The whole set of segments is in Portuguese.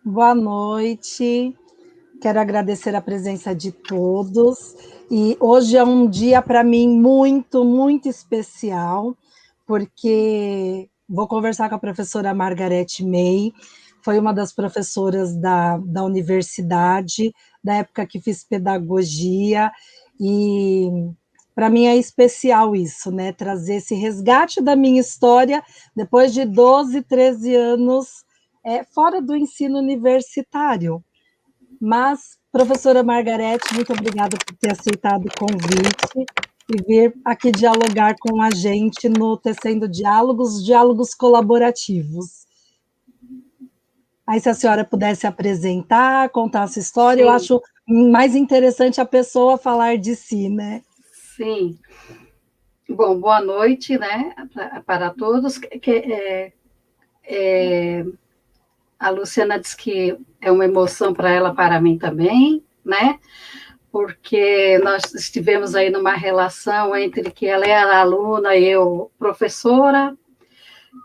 Boa noite. Quero agradecer a presença de todos. E hoje é um dia para mim muito, muito especial, porque vou conversar com a professora Margarete May. Foi uma das professoras da universidade, da época que fiz pedagogia, e para mim é especial isso, né? Trazer esse resgate da minha história depois de 12, 13 anos fora do ensino universitário. Mas, professora Margarete, muito obrigada por ter aceitado o convite e vir aqui dialogar com a gente no Tecendo Diálogos, diálogos colaborativos. Aí, se a senhora pudesse apresentar, contar a sua história, eu Sim, acho mais interessante a pessoa falar de si, né? sim. Bom, boa noite, né, para todos. A Luciana disse que é uma emoção para ela, para mim também, né, porque nós estivemos aí numa relação entre que ela era aluna e eu professora,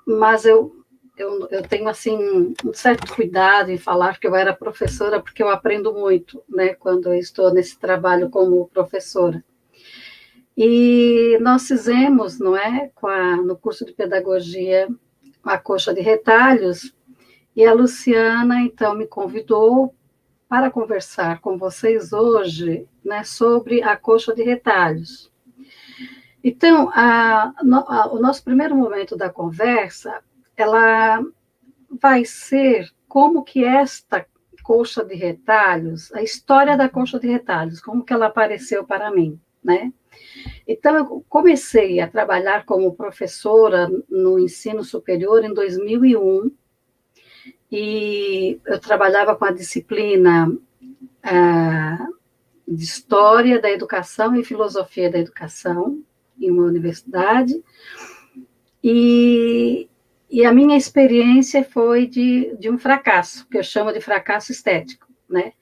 mas eu tenho, assim, um certo cuidado em falar que eu era professora, porque eu aprendo muito, né, quando eu estou nesse trabalho como professora. E nós fizemos, não é, no curso de pedagogia, a coxa de retalhos, e a Luciana, então, me convidou para conversar com vocês hoje, né, sobre a coxa de retalhos. Então, o nosso primeiro momento da conversa, ela vai ser como que esta coxa de retalhos, a história da coxa de retalhos, como que ela apareceu para mim, né? Então, eu comecei a trabalhar como professora no ensino superior em 2001, e eu trabalhava com a disciplina de História da Educação e Filosofia da Educação em uma universidade, e, e a minha experiência foi de um fracasso, que eu chamo de fracasso estético, né?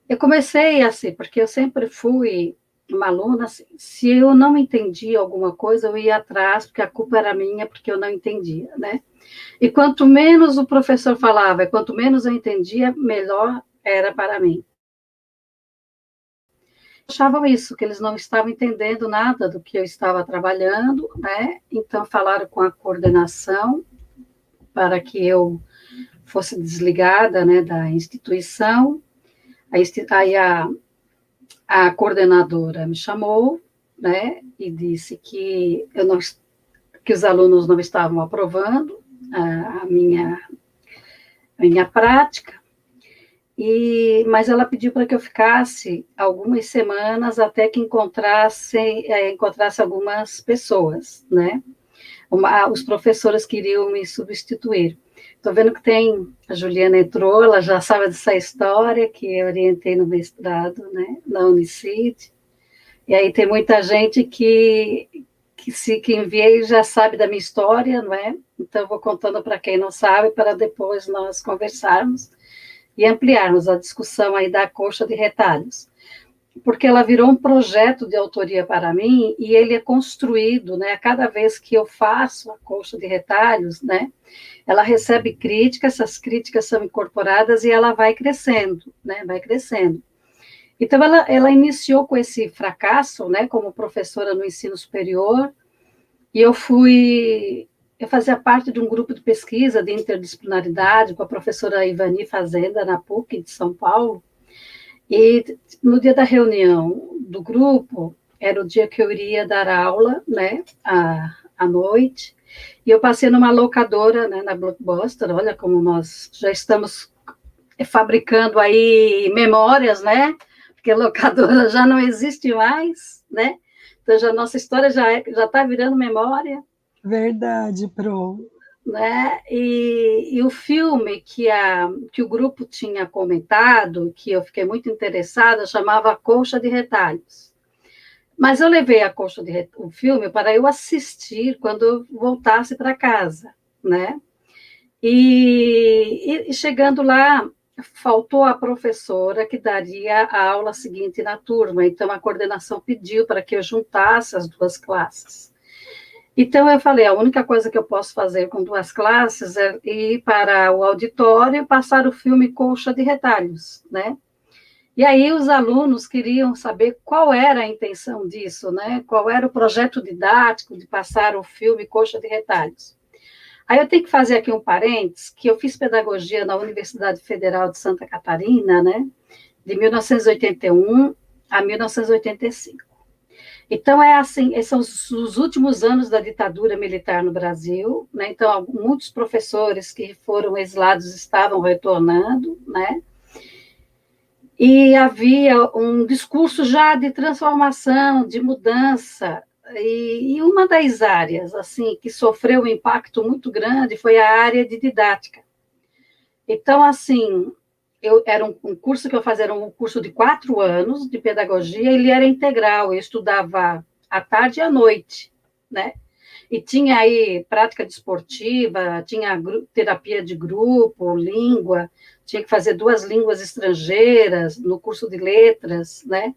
Eu comecei assim, porque eu sempre fui uma aluna, assim, se eu não entendia alguma coisa, eu ia atrás, porque a culpa era minha, porque eu não entendia, né? E quanto menos o professor falava, e quanto menos eu entendia, melhor era para mim. Achavam isso, que eles não estavam entendendo nada do que eu estava trabalhando, né? Então falaram com a coordenação para que eu fosse desligada, né, da instituição. Aí a coordenadora me chamou, né, e disse que eu não, que os alunos não estavam aprovando a minha prática, mas ela pediu para que eu ficasse algumas semanas até que encontrasse algumas pessoas, né? Os professores queriam me substituir. Estou vendo que a Juliana entrou, ela já sabe dessa história que eu orientei no mestrado, né, na Unicid. E aí tem muita gente que enviei já sabe da minha história, não é? Então, eu vou contando para quem não sabe, para depois nós conversarmos e ampliarmos a discussão aí da coxa de retalhos. Porque ela virou um projeto de autoria para mim e ele é construído, né? A cada vez que eu faço a coxa de retalhos, né? Ela recebe críticas, essas críticas são incorporadas e ela vai crescendo, né? Vai crescendo. Então, ela iniciou com esse fracasso, né, como professora no ensino superior, e eu fazia parte de um grupo de pesquisa de interdisciplinaridade com a professora Ivani Fazenda, na PUC de São Paulo, e no dia da reunião do grupo, era o dia que eu iria dar aula, né, à noite, e eu passei numa locadora, né, na Blockbuster, olha como nós já estamos fabricando aí memórias, né, porque a locadora já não existe mais, né? Então, já nossa história já está virando memória. Verdade, Pro. Né? E o filme que o grupo tinha comentado, que eu fiquei muito interessada, chamava Colcha de Retalhos. Mas eu levei o filme para eu assistir quando eu voltasse para casa, né? E chegando lá, faltou a professora que daria a aula seguinte na turma, então a coordenação pediu para que eu juntasse as duas classes. Então, eu falei, a única coisa que eu posso fazer com 2 classes é ir para o auditório e passar o filme Colcha de Retalhos, né? E aí os alunos queriam saber qual era a intenção disso, né? Qual era o projeto didático de passar o filme Colcha de Retalhos. Aí eu tenho que fazer aqui um parênteses, que eu fiz pedagogia na Universidade Federal de Santa Catarina, né? De 1981 a 1985. Então, é assim, esses são os últimos anos da ditadura militar no Brasil, né? Então, muitos professores que foram exilados estavam retornando, né? E havia um discurso já de transformação, de mudança, e uma das áreas, assim, que sofreu um impacto muito grande foi a área de didática. Então, assim, era um curso que eu fazia, era um curso de 4 anos de pedagogia, ele era integral, eu estudava à tarde e à noite, né? E tinha aí prática desportiva, tinha terapia de grupo, língua, tinha que fazer 2 línguas estrangeiras no curso de letras, né?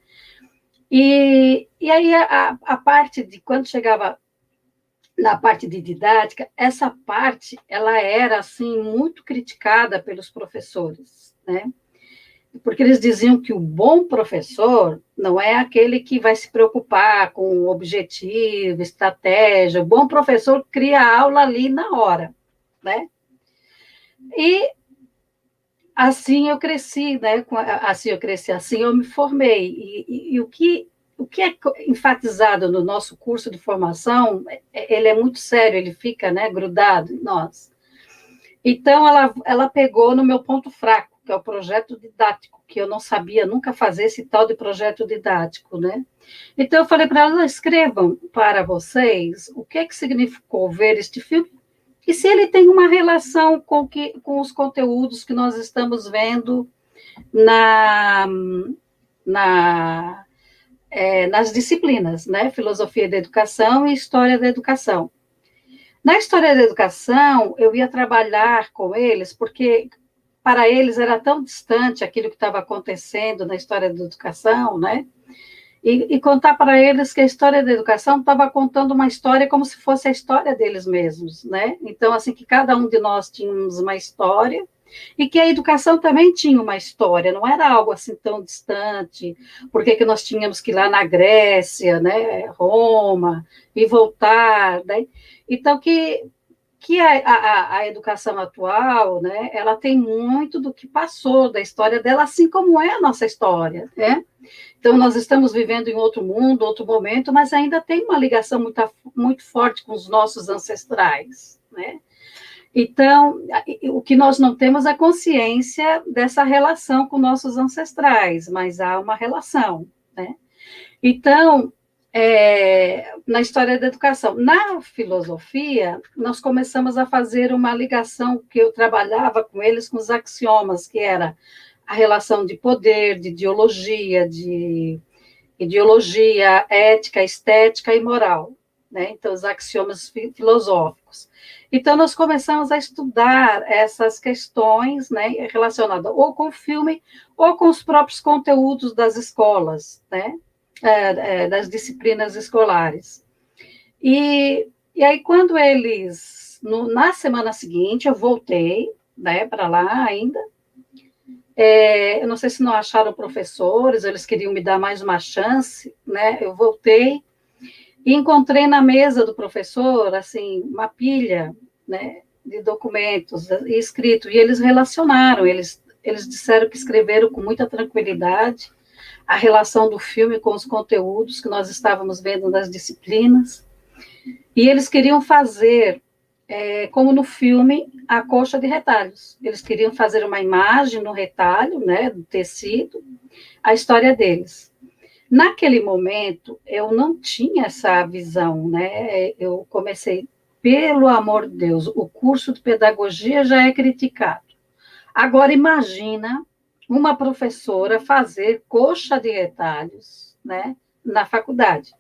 E aí a parte de quando chegava na parte de didática, essa parte ela era assim muito criticada pelos professores, né? Porque eles diziam que o bom professor não é aquele que vai se preocupar com objetivo, estratégia. O bom professor cria a aula ali na hora, né? E assim eu cresci, né? Assim eu cresci, assim eu me formei. E o que é enfatizado no nosso curso de formação, ele é muito sério, ele fica, né, grudado em nós. Então, ela pegou no meu ponto fraco, que é o projeto didático, que eu não sabia nunca fazer esse tal de projeto didático, né? Então, eu falei para ela, escrevam para vocês o que é que significou ver este filme e se ele tem uma relação com os conteúdos que nós estamos vendo na, nas disciplinas, né? Filosofia da educação e história da educação. Na história da educação, eu ia trabalhar com eles, porque para eles era tão distante aquilo que estava acontecendo na história da educação, né? E contar para eles que a história da educação estava contando uma história como se fosse a história deles mesmos, né? Então, assim, que cada um de nós tínhamos uma história e que a educação também tinha uma história, não era algo assim tão distante, porque que nós tínhamos que ir lá na Grécia, né, Roma, e voltar, né? Então, que a educação atual, né, ela tem muito do que passou da história dela, assim como é a nossa história, né? Então, nós estamos vivendo em outro mundo, outro momento, mas ainda tem uma ligação muito, muito forte com os nossos ancestrais, né? Então, o que nós não temos é consciência dessa relação com nossos ancestrais, mas há uma relação, né? Então, na história da educação. Na filosofia, nós começamos a fazer uma ligação que eu trabalhava com eles, com os axiomas, que era a relação de poder, de ideologia, ética, estética e moral, né? Então, os axiomas filosóficos. Então, nós começamos a estudar essas questões, né, relacionadas ou com o filme ou com os próprios conteúdos das escolas, né? Das disciplinas escolares. E aí, quando eles, na semana seguinte, eu voltei, né, para lá ainda, eu não sei se não acharam professores, eles queriam me dar mais uma chance, né, eu voltei e encontrei na mesa do professor, assim, uma pilha, né, de documentos escritos, e eles relacionaram, eles disseram que escreveram com muita tranquilidade a relação do filme com os conteúdos que nós estávamos vendo nas disciplinas, e eles queriam fazer, como no filme, a coxa de retalhos. Eles queriam fazer uma imagem no retalho, né, do tecido, a história deles. Naquele momento, eu não tinha essa visão, né? Eu comecei, pelo amor de Deus, o curso de pedagogia já é criticado. Agora, imagina uma professora fazer coxa de retalhos, né, na faculdade.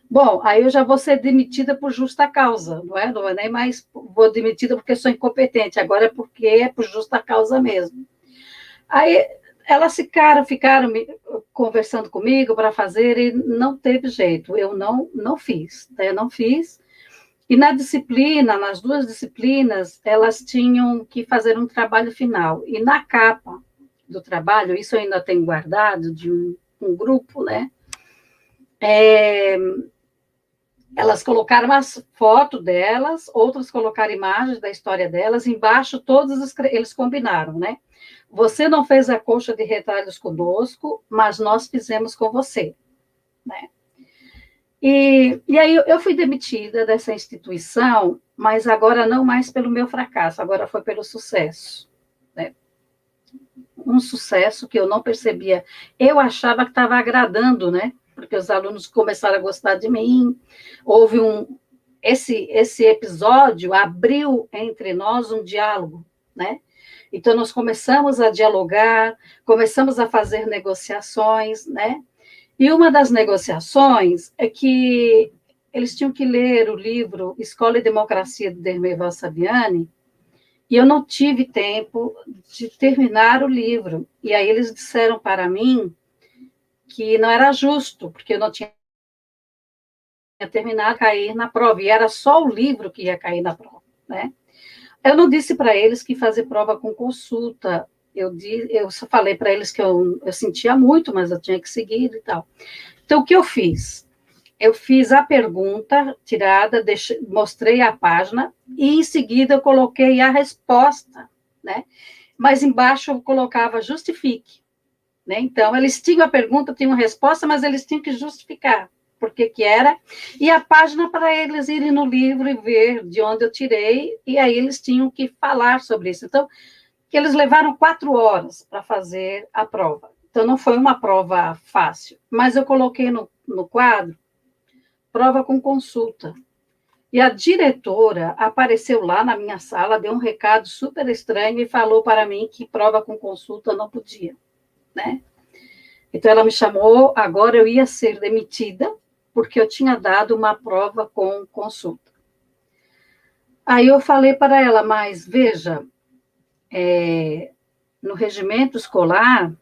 Bom, aí eu já vou ser demitida por justa causa, não é? Não é nem mais vou demitida porque sou incompetente, agora é porque é por justa causa mesmo. Aí elas ficaram conversando comigo para fazer e não teve jeito, eu não fiz, né? Eu não fiz. E na disciplina, nas duas disciplinas, elas tinham que fazer um trabalho final. E na capa do trabalho, isso eu ainda tenho guardado, de um grupo, né? Elas colocaram as fotos delas, outras colocaram imagens da história delas, embaixo todos eles combinaram, né? Você não fez a colcha de retalhos conosco, mas nós fizemos com você, né? E aí eu fui demitida dessa instituição, mas agora não mais pelo meu fracasso, agora foi pelo sucesso, né? Um sucesso que eu não percebia. Eu achava que estava agradando, né? Porque os alunos começaram a gostar de mim. Houve esse episódio abriu entre nós um diálogo, né? Então nós começamos a dialogar, começamos a fazer negociações, né? E uma das negociações é que eles tinham que ler o livro Escola e Democracia, de Dermeval Saviani, e eu não tive tempo de terminar o livro. E aí eles disseram para mim que não era justo, porque eu não tinha terminado, cair na prova, e era só o livro que ia cair na prova, né? Eu não disse para eles que fazer prova com consulta, eu só falei para eles que eu sentia muito, mas eu tinha que seguir e tal. Então, o que eu fiz? Eu fiz a pergunta tirada, mostrei a página, e em seguida eu coloquei a resposta, né? Mas embaixo eu colocava justifique, né? Então, eles tinham a pergunta, tinham a resposta, mas eles tinham que justificar por que era, e a página para eles irem no livro e ver de onde eu tirei, e aí eles tinham que falar sobre isso. Então, que eles levaram 4 horas para fazer a prova. Então, não foi uma prova fácil, mas eu coloquei no quadro prova com consulta. E a diretora apareceu lá na minha sala, deu um recado super estranho e falou para mim que prova com consulta não podia, né? Então, ela me chamou, agora eu ia ser demitida, porque eu tinha dado uma prova com consulta. Aí eu falei para ela, mas veja, no regimento escolar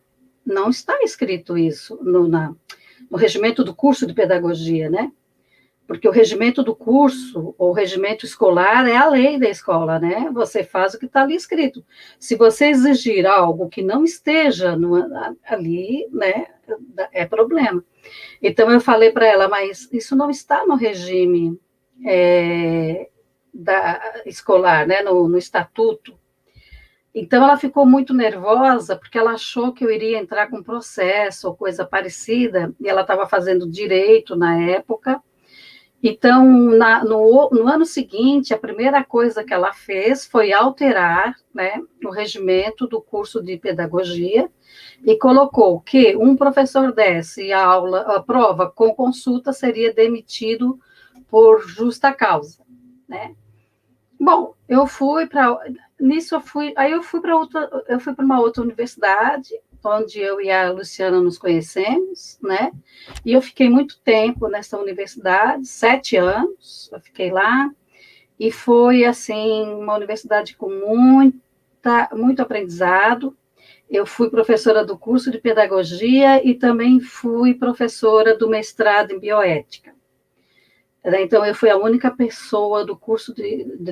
não está escrito isso, no regimento do curso de pedagogia, né? Porque o regimento do curso, ou o regimento escolar, é a lei da escola, né? Você faz o que está ali escrito. Se você exigir algo que não esteja ali, né, é problema. Então, eu falei para ela, mas isso não está no regime escolar, né, no estatuto. Então, ela ficou muito nervosa, porque ela achou que eu iria entrar com processo ou coisa parecida, e ela estava fazendo direito na época. Então, no ano seguinte, a primeira coisa que ela fez foi alterar, né, o regimento do curso de pedagogia e colocou que um professor desse a prova com consulta seria demitido por justa causa, né? Bom, aí eu fui para uma outra universidade, onde eu e a Luciana nos conhecemos, né? E eu fiquei muito tempo nessa universidade, 7 anos, eu fiquei lá, e foi, assim, uma universidade com muito aprendizado. Eu fui professora do curso de pedagogia e também fui professora do mestrado em bioética. Então, eu fui a única pessoa do curso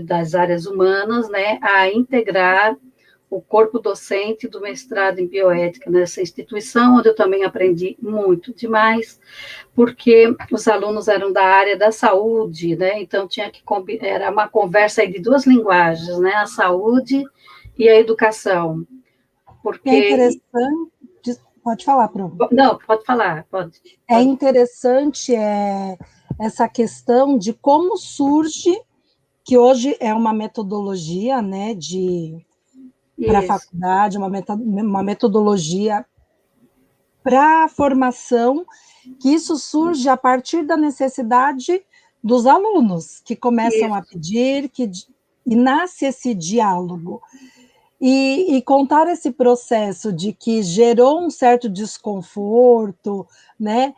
das áreas humanas, né, a integrar o corpo docente do mestrado em bioética nessa instituição, onde eu também aprendi muito demais, porque os alunos eram da área da saúde, né, então era uma conversa aí de 2 linguagens, né, a saúde e a educação. Porque... É interessante, pode falar, Pro. Não, pode falar, pode. É interessante essa questão de como surge, que hoje é uma metodologia, né, para a faculdade, uma metodologia para a formação, que isso surge a partir da necessidade dos alunos, que começam a pedir, e nasce esse diálogo. E contar esse processo de que gerou um certo desconforto, né?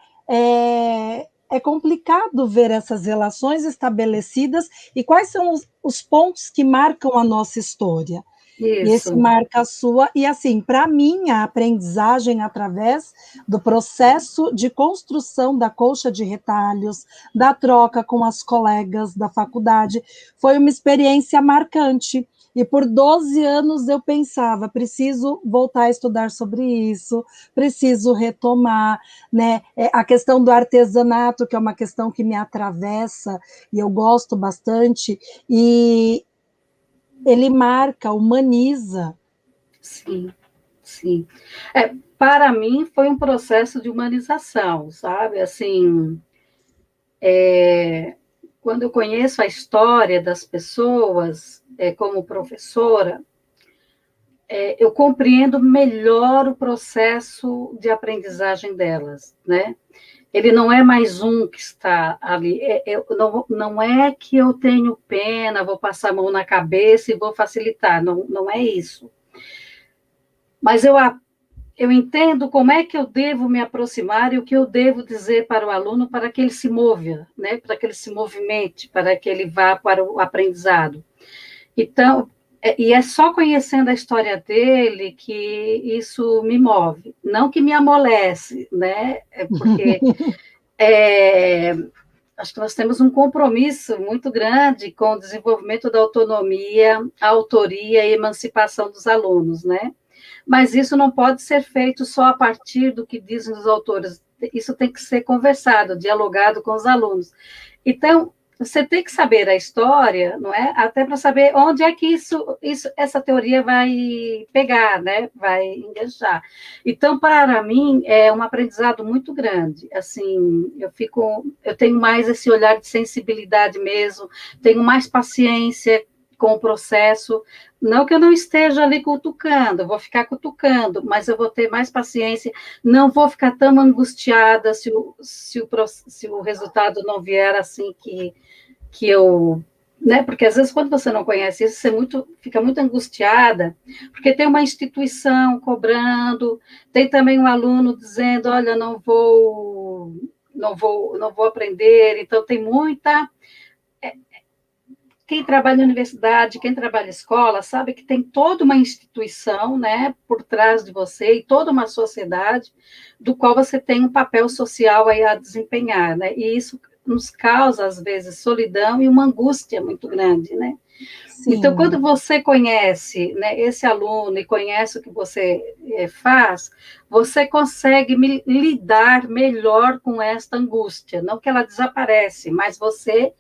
É complicado ver essas relações estabelecidas e quais são os pontos que marcam a nossa história. E esse Isso. marca a sua, e assim, para mim, a aprendizagem através do processo de construção da colcha de retalhos, da troca com as colegas da faculdade, foi uma experiência marcante. E por 12 anos eu pensava, preciso voltar a estudar sobre isso, preciso retomar, né? A questão do artesanato, que é uma questão que me atravessa, e eu gosto bastante, e ele marca, humaniza. Sim, sim. Para mim foi um processo de humanização, sabe? Assim, quando eu conheço a história das pessoas, como professora, eu compreendo melhor o processo de aprendizagem delas, né? Ele não é mais um que está ali. Não é que eu tenho pena, vou passar a mão na cabeça e vou facilitar. Não, não é isso. Mas eu entendo como é que eu devo me aproximar e o que eu devo dizer para o aluno para que ele se mova, né? Para que ele se movimente, para que ele vá para o aprendizado. Então, e é só conhecendo a história dele que isso me move, não que me amolece, né? Porque acho que nós temos um compromisso muito grande com o desenvolvimento da autonomia, a autoria e emancipação dos alunos, né? Mas isso não pode ser feito só a partir do que dizem os autores. Isso tem que ser conversado, dialogado com os alunos. Então, você tem que saber a história, não é? Até para saber onde é que essa teoria vai pegar, né? Vai enganchar. Então, para mim, é um aprendizado muito grande. Assim, eu tenho mais esse olhar de sensibilidade mesmo, tenho mais paciência com o processo. Não que eu não esteja ali cutucando, eu vou ficar cutucando, mas eu vou ter mais paciência, não vou ficar tão angustiada se o resultado não vier assim que eu. Né? Porque às vezes, quando você não conhece isso, você fica muito angustiada, porque tem uma instituição cobrando, tem também um aluno dizendo: olha, não vou aprender, então tem muita. Quem trabalha na universidade, quem trabalha na escola, sabe que tem toda uma instituição, né, por trás de você e toda uma sociedade do qual você tem um papel social aí a desempenhar, né? E isso nos causa às vezes solidão e uma angústia muito grande, né? Então, Sim. quando você conhece, né, esse aluno e conhece o que você faz, você consegue lidar melhor com esta angústia. Não que ela desaparece, mas você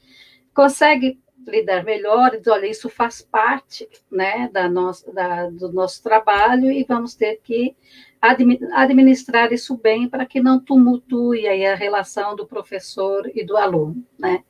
consegue lidar melhor e dizer, olha, isso faz parte, né, do nosso trabalho e vamos ter que administrar isso bem para que não tumultue aí a relação do professor e do aluno, né?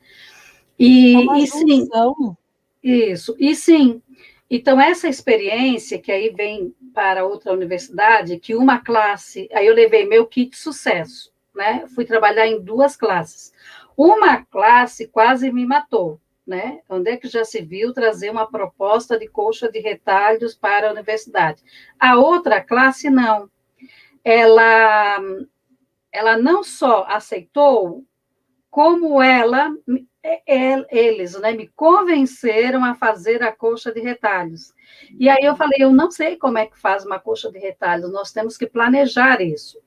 É uma E sim, junção. isso, e sim. Então, essa experiência que aí vem para outra universidade, que uma classe, aí eu levei meu kit sucesso, né? Fui trabalhar em duas classes. Uma classe quase me matou, né? Onde é que já se viu trazer uma proposta de colcha de retalhos para a universidade? A outra classe, não. Ela, ela não só aceitou, como eles, né, me convenceram a fazer a colcha de retalhos. E aí eu falei, eu não sei como é que faz uma colcha de retalhos, nós temos que planejar isso.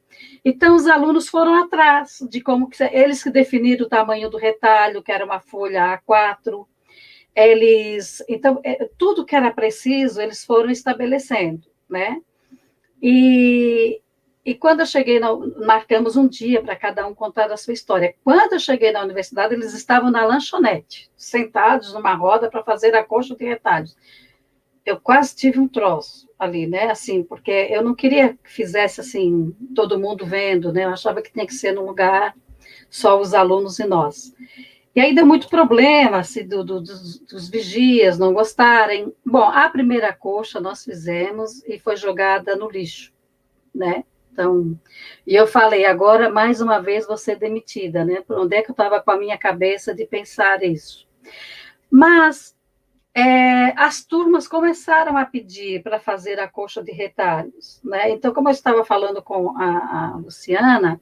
Então, os alunos foram atrás de como que eles que definiram o tamanho do retalho, que era uma folha A4, então, tudo que era preciso, eles foram estabelecendo, né? E, e quando eu cheguei, marcamos um dia para cada um contar a sua história. Quando eu cheguei na universidade, eles estavam na lanchonete, sentados numa roda para fazer a colcha de retalhos. Eu quase tive um troço ali, né? Assim, porque eu não queria que fizesse assim, todo mundo vendo, né? Eu achava que tinha que ser num lugar só os alunos e nós. E aí deu muito problema, assim, dos vigias não gostarem. Bom, a primeira coxa nós fizemos e foi jogada no lixo, né? Então, e eu falei, agora mais uma vez vou ser demitida, né? Por onde é que eu estava com a minha cabeça de pensar isso? Mas as turmas começaram a pedir para fazer a coxa de retalhos, né? Então, como eu estava falando com a Luciana,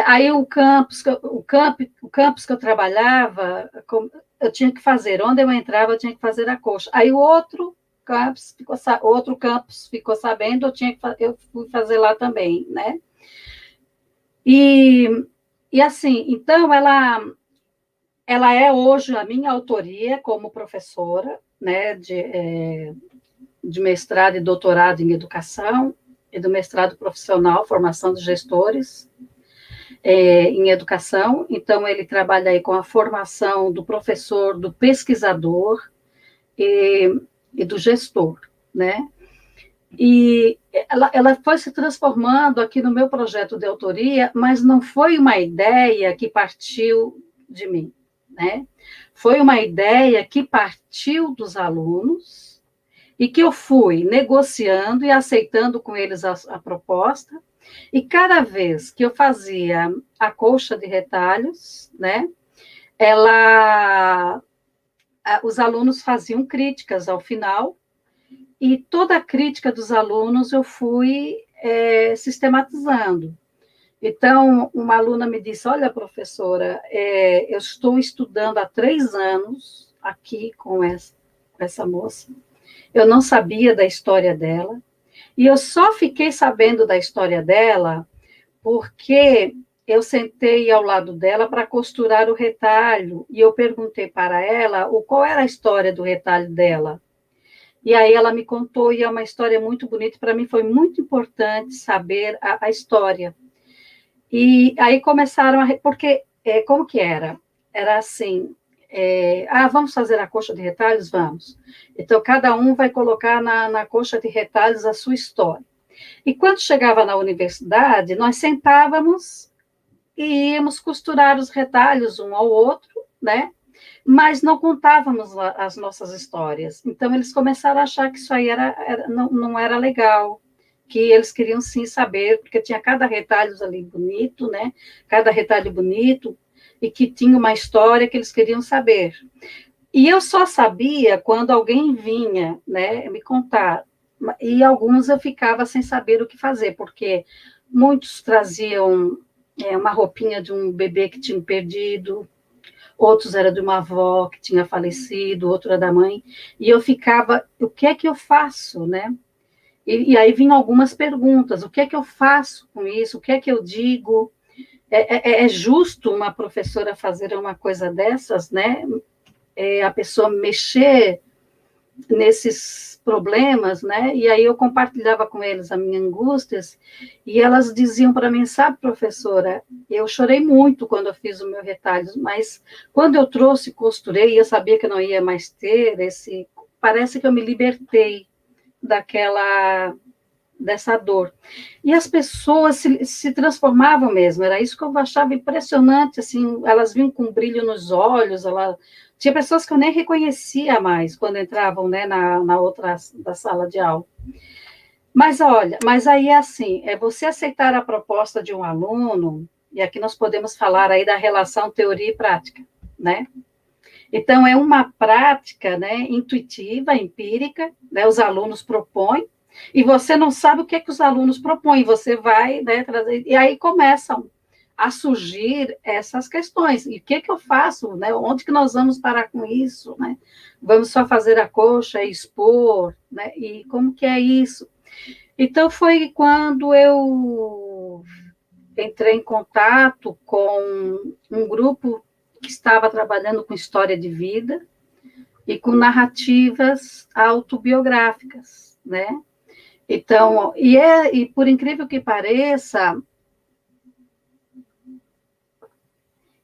aí o campus que eu trabalhava, eu tinha que fazer, onde eu entrava, eu tinha que fazer a coxa. Aí o outro outro campus ficou sabendo, eu fui fazer lá também, né? E assim, então, ela é hoje a minha autoria como professora, né, de mestrado e doutorado em educação, e do mestrado profissional, formação de gestores em educação. Então, ele trabalha aí com a formação do professor, do pesquisador e do gestor, né? E ela foi se transformando aqui no meu projeto de autoria, mas não foi uma ideia que partiu de mim, né? Foi uma ideia que partiu dos alunos e que eu fui negociando e aceitando com eles a proposta. E cada vez que eu fazia a colcha de retalhos, né? Os alunos faziam críticas ao final, e toda a crítica dos alunos eu fui sistematizando. Então, uma aluna me disse, olha, professora, eu estou estudando há 3 anos aqui com essa moça, eu não sabia da história dela, e eu só fiquei sabendo da história dela porque eu sentei ao lado dela para costurar o retalho, e eu perguntei para ela qual era a história do retalho dela. E aí ela me contou, e é uma história muito bonita, para mim foi muito importante saber a história. E aí começaram porque como que era? Era assim, vamos fazer a coxa de retalhos? Vamos. Então, cada um vai colocar na coxa de retalhos a sua história. E quando chegava na universidade, nós sentávamos e íamos costurar os retalhos um ao outro, né? Mas não contávamos as nossas histórias. Então, eles começaram a achar que isso aí não era legal, que eles queriam sim saber, porque tinha cada retalho ali bonito, né? Cada retalho bonito, e que tinha uma história que eles queriam saber. E eu só sabia quando alguém vinha, né, me contar. E alguns eu ficava sem saber o que fazer, porque muitos traziam uma roupinha de um bebê que tinha perdido, outros era de uma avó que tinha falecido, outro era da mãe, e eu ficava, o que é que eu faço, né? E aí vinham algumas perguntas, o que é que eu faço com isso, o que é que eu digo? É justo uma professora fazer uma coisa dessas, né? A pessoa mexer nesses problemas, né? E aí eu compartilhava com eles as minhas angústias, e elas diziam para mim, sabe, professora, eu chorei muito quando eu fiz o meu retalho, mas quando eu trouxe, costurei, eu sabia que não ia mais ter parece que eu me libertei dessa dor. E as pessoas se transformavam mesmo, era isso que eu achava impressionante, assim, elas vinham com um brilho nos olhos, tinha pessoas que eu nem reconhecia mais quando entravam, né, na outra da sala de aula. Mas olha, mas aí é assim, é você aceitar a proposta de um aluno, e aqui nós podemos falar aí da relação teoria e prática, né? Então, é uma prática, né, intuitiva, empírica, né, os alunos propõem, e você não sabe o que é que os alunos propõem, você vai, né, trazer, e aí começam a surgir essas questões, e o que é que eu faço, né, onde que nós vamos parar com isso, né, vamos só fazer a coxa e expor, né, e como que é isso? Então, foi quando eu entrei em contato com um grupo que estava trabalhando com história de vida e com narrativas autobiográficas, né? Então, e por incrível que pareça,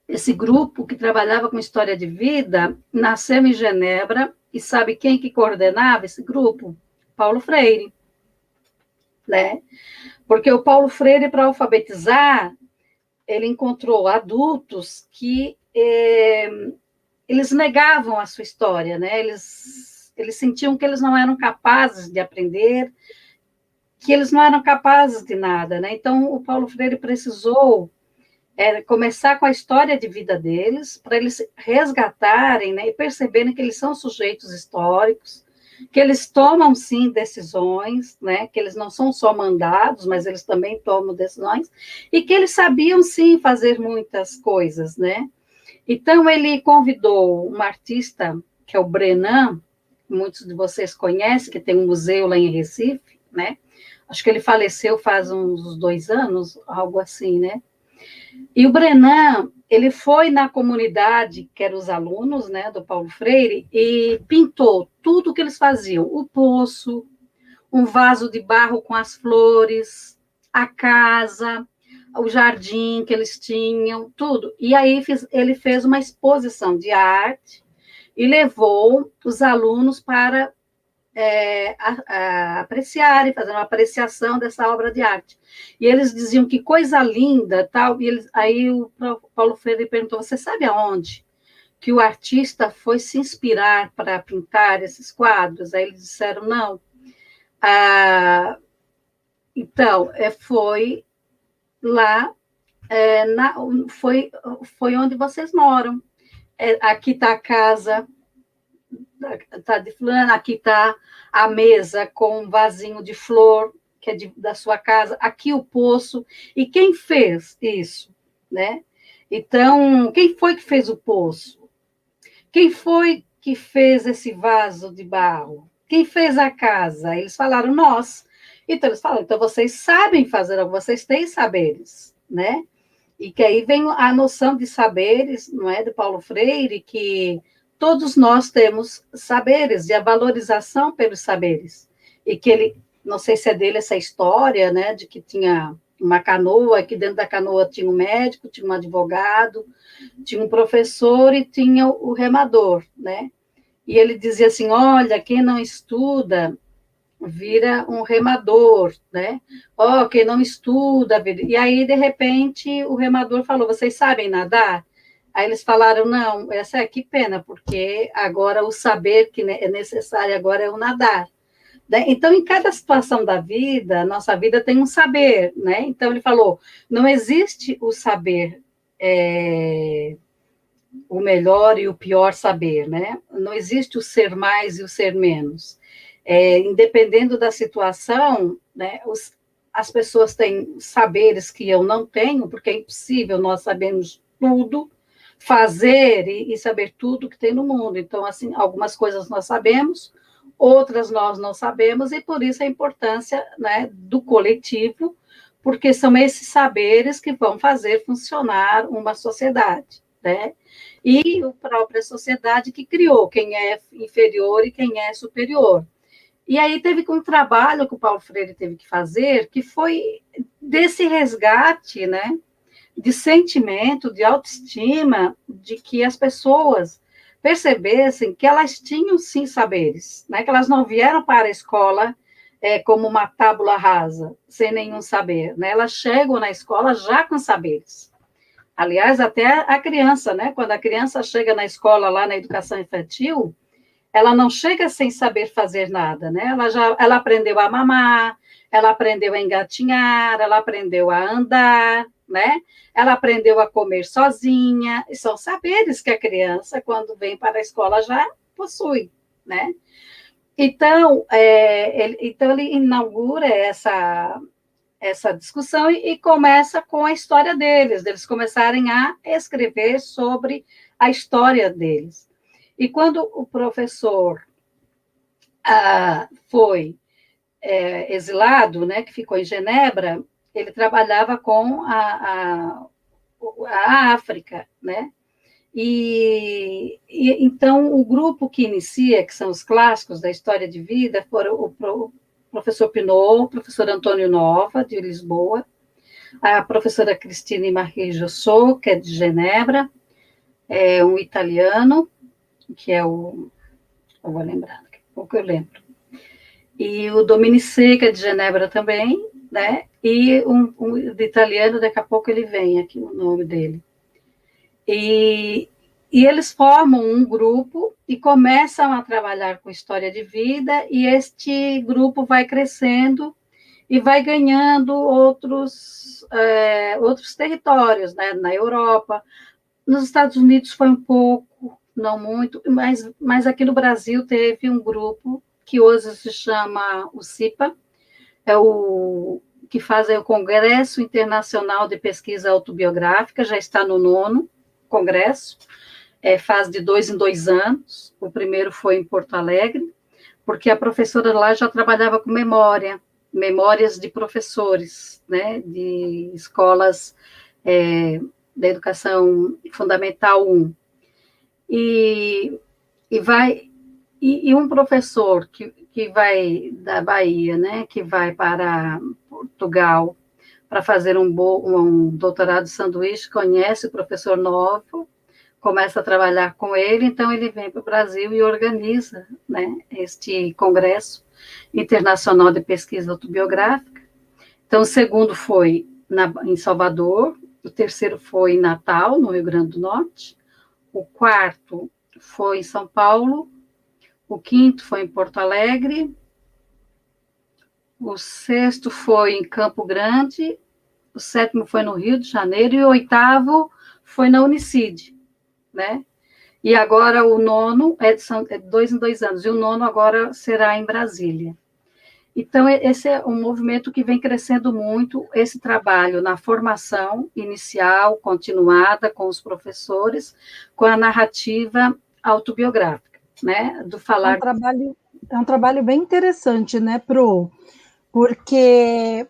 esse grupo que trabalhava com história de vida nasceu em Genebra, e sabe quem que coordenava esse grupo? Paulo Freire, né? Porque o Paulo Freire, para alfabetizar, ele encontrou adultos que eles negavam a sua história, né? Eles sentiam que eles não eram capazes de aprender, que eles não eram capazes de nada, né? Então, o Paulo Freire precisou começar com a história de vida deles, para eles resgatarem, né, e perceberem que eles são sujeitos históricos, que eles tomam, sim, decisões, né, que eles não são só mandados, mas eles também tomam decisões, e que eles sabiam, sim, fazer muitas coisas, né? Então, ele convidou um artista, que é o Brenan, muitos de vocês conhecem, que tem um museu lá em Recife, né? Acho que ele faleceu faz uns 2 anos, algo assim, né? E o Brenan, ele foi na comunidade, que eram os alunos, né, do Paulo Freire, e pintou tudo o que eles faziam, o poço, um vaso de barro com as flores, a casa, o jardim que eles tinham, tudo. E aí ele fez uma exposição de arte e levou os alunos para apreciarem, fazer uma apreciação dessa obra de arte. E eles diziam que coisa linda, tal. E aí o Paulo Freire perguntou: você sabe aonde que o artista foi se inspirar para pintar esses quadros? Aí eles disseram: não. Então, foi lá, foi onde vocês moram. Aqui está a casa, está de fulano, aqui está a mesa com um vasinho de flor, que é da sua casa, aqui o poço. E quem fez isso, né? Então, quem foi que fez o poço? Quem foi que fez esse vaso de barro? Quem fez a casa? Eles falaram: nós. Então, eles falaram: então vocês sabem fazer, vocês têm saberes, né? E que aí vem a noção de saberes, não é, de Paulo Freire, que todos nós temos saberes, e a valorização pelos saberes. E que ele, não sei se é dele essa história, né, de que tinha uma canoa, que dentro da canoa tinha um médico, tinha um advogado, tinha um professor e tinha o remador, né? E ele dizia assim: olha, quem não estuda vira um remador, né? Ó, quem não estuda, vira... E aí, de repente, o remador falou: vocês sabem nadar? Aí eles falaram: não, essa é que pena, porque agora o saber que é necessário agora é o nadar. Então, em cada situação da vida, nossa vida tem um saber, né? Então, ele falou: não existe o saber, o melhor e o pior saber, né? Não existe o ser mais e o ser menos. Independendo da situação, né, as pessoas têm saberes que eu não tenho, porque é impossível nós sabermos tudo, fazer e saber tudo que tem no mundo. Então, assim, algumas coisas nós sabemos, outras nós não sabemos, e por isso a importância, né, do coletivo, porque são esses saberes que vão fazer funcionar uma sociedade, né? E a própria sociedade que criou quem é inferior e quem é superior. E aí teve um trabalho que o Paulo Freire teve que fazer, que foi desse resgate, né, de sentimento, de autoestima, de que as pessoas percebessem que elas tinham, sim, saberes, né, que elas não vieram para a escola como uma tábula rasa, sem nenhum saber, né, elas chegam na escola já com saberes. Aliás, até a criança, né, quando a criança chega na escola, lá na educação infantil, ela não chega sem saber fazer nada, né? Ela aprendeu a mamar, ela aprendeu a engatinhar, ela aprendeu a andar, né? Ela aprendeu a comer sozinha. E são saberes que a criança, quando vem para a escola, já possui, né? Então, ele inaugura essa discussão e começa com a história deles começarem a escrever sobre a história deles. E quando o professor foi exilado, né, que ficou em Genebra, ele trabalhava com a África, né? Então, o grupo que inicia, que são os clássicos da história de vida, foram o professor Pinot, o professor Antônio Nova, de Lisboa, a professora Cristine Marie Jossot, que é de Genebra, um italiano, que é eu vou lembrar, daqui a pouco eu lembro. E o Dominici, que é de Genebra também, né? E um de italiano, daqui a pouco ele vem aqui, o nome dele. E eles formam um grupo e começam a trabalhar com história de vida, e este grupo vai crescendo e vai ganhando outros territórios, né? Na Europa. Nos Estados Unidos foi um pouco, não muito, mas aqui no Brasil teve um grupo que hoje se chama o CIPA, que faz o Congresso Internacional de Pesquisa Autobiográfica, já está no 9º congresso, faz de 2 em 2 anos, o primeiro foi em Porto Alegre, porque a professora lá já trabalhava com memórias de professores, né, de escolas da educação fundamental 1. E um professor que vai da Bahia, né, que vai para Portugal para fazer um doutorado de sanduíche, conhece o professor Novo, começa a trabalhar com ele, então ele vem para o Brasil e organiza, né, este congresso internacional de pesquisa autobiográfica. Então, o segundo foi em Salvador, o terceiro foi em Natal, no Rio Grande do Norte, o quarto foi em São Paulo, o quinto foi em Porto Alegre, o sexto foi em Campo Grande, o sétimo foi no Rio de Janeiro e o oitavo foi na Unicid, né? E agora o nono, são 2 em 2 anos, e o nono agora será em Brasília. Então, esse é um movimento que vem crescendo muito, esse trabalho na formação inicial, continuada com os professores, com a narrativa autobiográfica, né? Do falar. É um trabalho bem interessante, né, Pro? Porque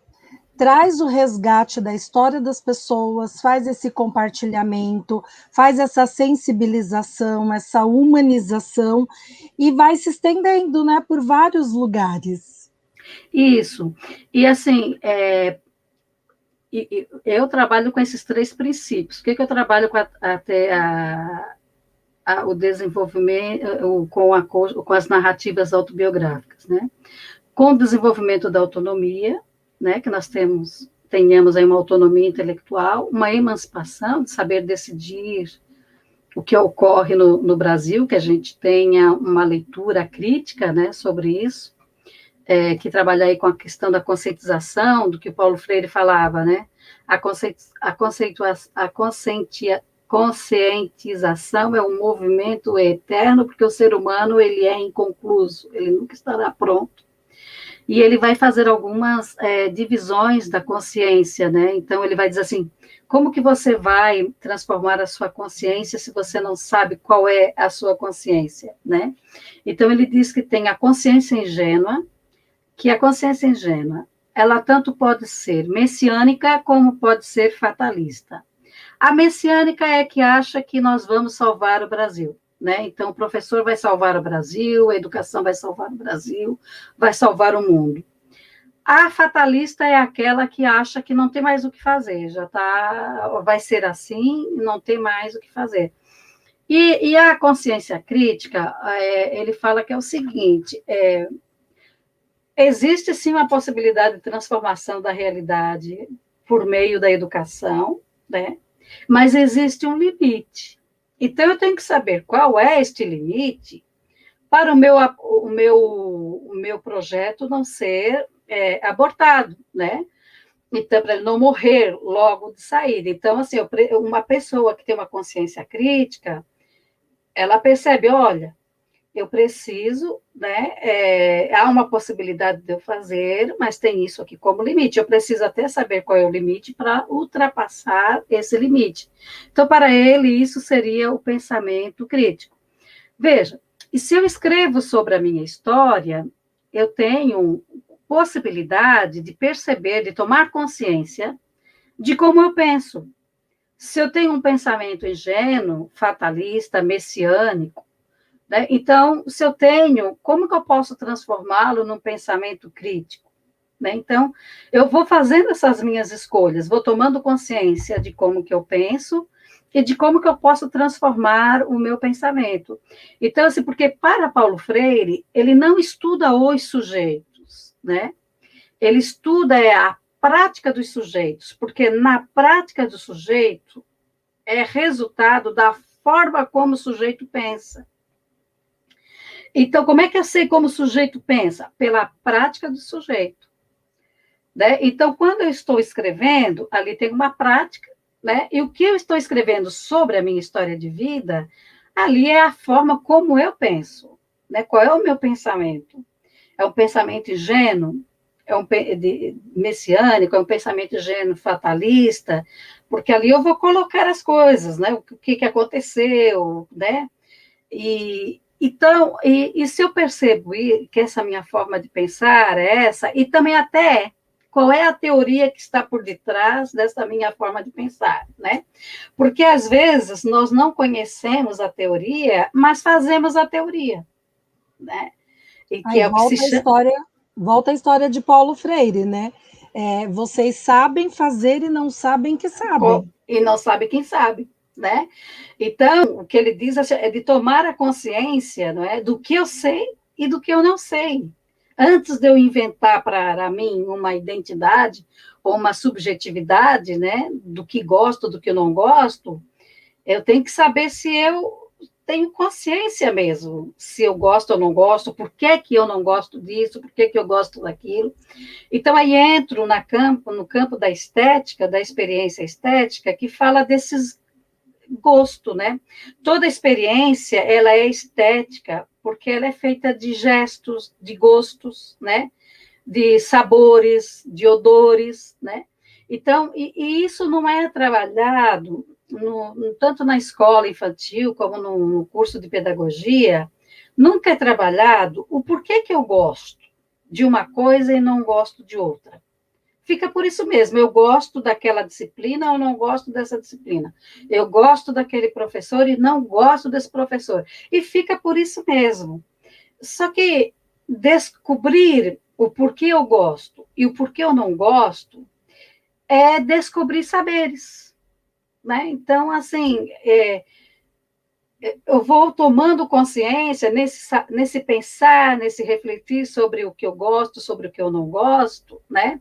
traz o resgate da história das pessoas, faz esse compartilhamento, faz essa sensibilização, essa humanização, e vai se estendendo, né, por vários lugares. Isso. E, assim, eu trabalho com esses 3 princípios. O que eu trabalho com o desenvolvimento, com as narrativas autobiográficas, né? Com o desenvolvimento da autonomia, né, que nós tenhamos aí uma autonomia intelectual, uma emancipação de saber decidir o que ocorre no Brasil, que a gente tenha uma leitura crítica, né, sobre isso, que trabalha aí com a questão da conscientização, do que o Paulo Freire falava, né, conscientização é um movimento eterno, porque o ser humano ele é inconcluso, ele nunca estará pronto. E ele vai fazer algumas divisões da consciência, né? Então, ele vai dizer assim, como que você vai transformar a sua consciência se você não sabe qual é a sua consciência, né? Então, ele diz que tem a consciência ingênua, ela tanto pode ser messiânica como pode ser fatalista. A messiânica é que acha que nós vamos salvar o Brasil, né? Então, o professor vai salvar o Brasil, a educação vai salvar o Brasil, vai salvar o mundo. A fatalista é aquela que acha que não tem mais o que fazer, vai ser assim, não tem mais o que fazer. E a consciência crítica, ele fala que é o seguinte, existe sim uma possibilidade de transformação da realidade por meio da educação, né? Mas existe um limite. Então, eu tenho que saber qual é este limite para o meu projeto não ser abortado, né? Então, para ele não morrer logo de saída. Então, assim, uma pessoa que tem uma consciência crítica, ela percebe, olha, eu preciso, né? Há uma possibilidade de eu fazer, mas tem isso aqui como limite. Eu preciso até saber qual é o limite para ultrapassar esse limite. Então, para ele, isso seria o pensamento crítico. Veja, e se eu escrevo sobre a minha história, eu tenho possibilidade de perceber, de tomar consciência de como eu penso. Se eu tenho um pensamento ingênuo, fatalista, messiânico, né? Então, se eu tenho, como que eu posso transformá-lo num pensamento crítico? Né? Então, eu vou fazendo essas minhas escolhas, vou tomando consciência de como que eu penso e de como que eu posso transformar o meu pensamento. Então, assim, porque para Paulo Freire, ele não estuda os sujeitos, né? Ele estuda a prática dos sujeitos, porque na prática do sujeito é resultado da forma como o sujeito pensa. Então, como é que eu sei como o sujeito pensa? Pela prática do sujeito. Né? Então, quando eu estou escrevendo, ali tem uma prática, né? E o que eu estou escrevendo sobre a minha história de vida, ali é a forma como eu penso. Né? Qual é o meu pensamento? É um pensamento ingênuo? É um messiânico? É um pensamento ingênuo fatalista? Porque ali eu vou colocar as coisas, né? O que aconteceu, né? Então, e se eu percebo que essa minha forma de pensar é essa, e também até qual é a teoria que está por detrás dessa minha forma de pensar, né? Porque às vezes nós não conhecemos a teoria, mas fazemos a teoria, né? E que Aí é o que se chama. volta a história de Paulo Freire, né? Vocês sabem fazer e não sabem que sabem. E não sabe quem sabe, né? Então, o que ele diz é de tomar a consciência, não é, do que eu sei e do que eu não sei. Antes de eu inventar para mim uma identidade ou uma subjetividade, né, do que gosto, do que eu não gosto, eu tenho que saber se eu tenho consciência mesmo, se eu gosto ou não gosto, por que, que eu não gosto disso, por que, que eu gosto daquilo. Então, aí entro no campo da estética, da experiência estética, que fala desses gostos, né? Toda experiência, ela é estética, porque ela é feita de gestos, de gostos, né? De sabores, de odores, né? Então, e isso não é trabalhado tanto na escola infantil como no curso de pedagogia, nunca é trabalhado o porquê que eu gosto de uma coisa e não gosto de outra. Fica por isso mesmo, eu gosto daquela disciplina ou não gosto dessa disciplina. Eu gosto daquele professor e não gosto desse professor. E fica por isso mesmo. Só que descobrir o porquê eu gosto e o porquê eu não gosto é descobrir saberes, né? Então, assim, eu vou tomando consciência nesse pensar, nesse refletir sobre o que eu gosto, sobre o que eu não gosto, né?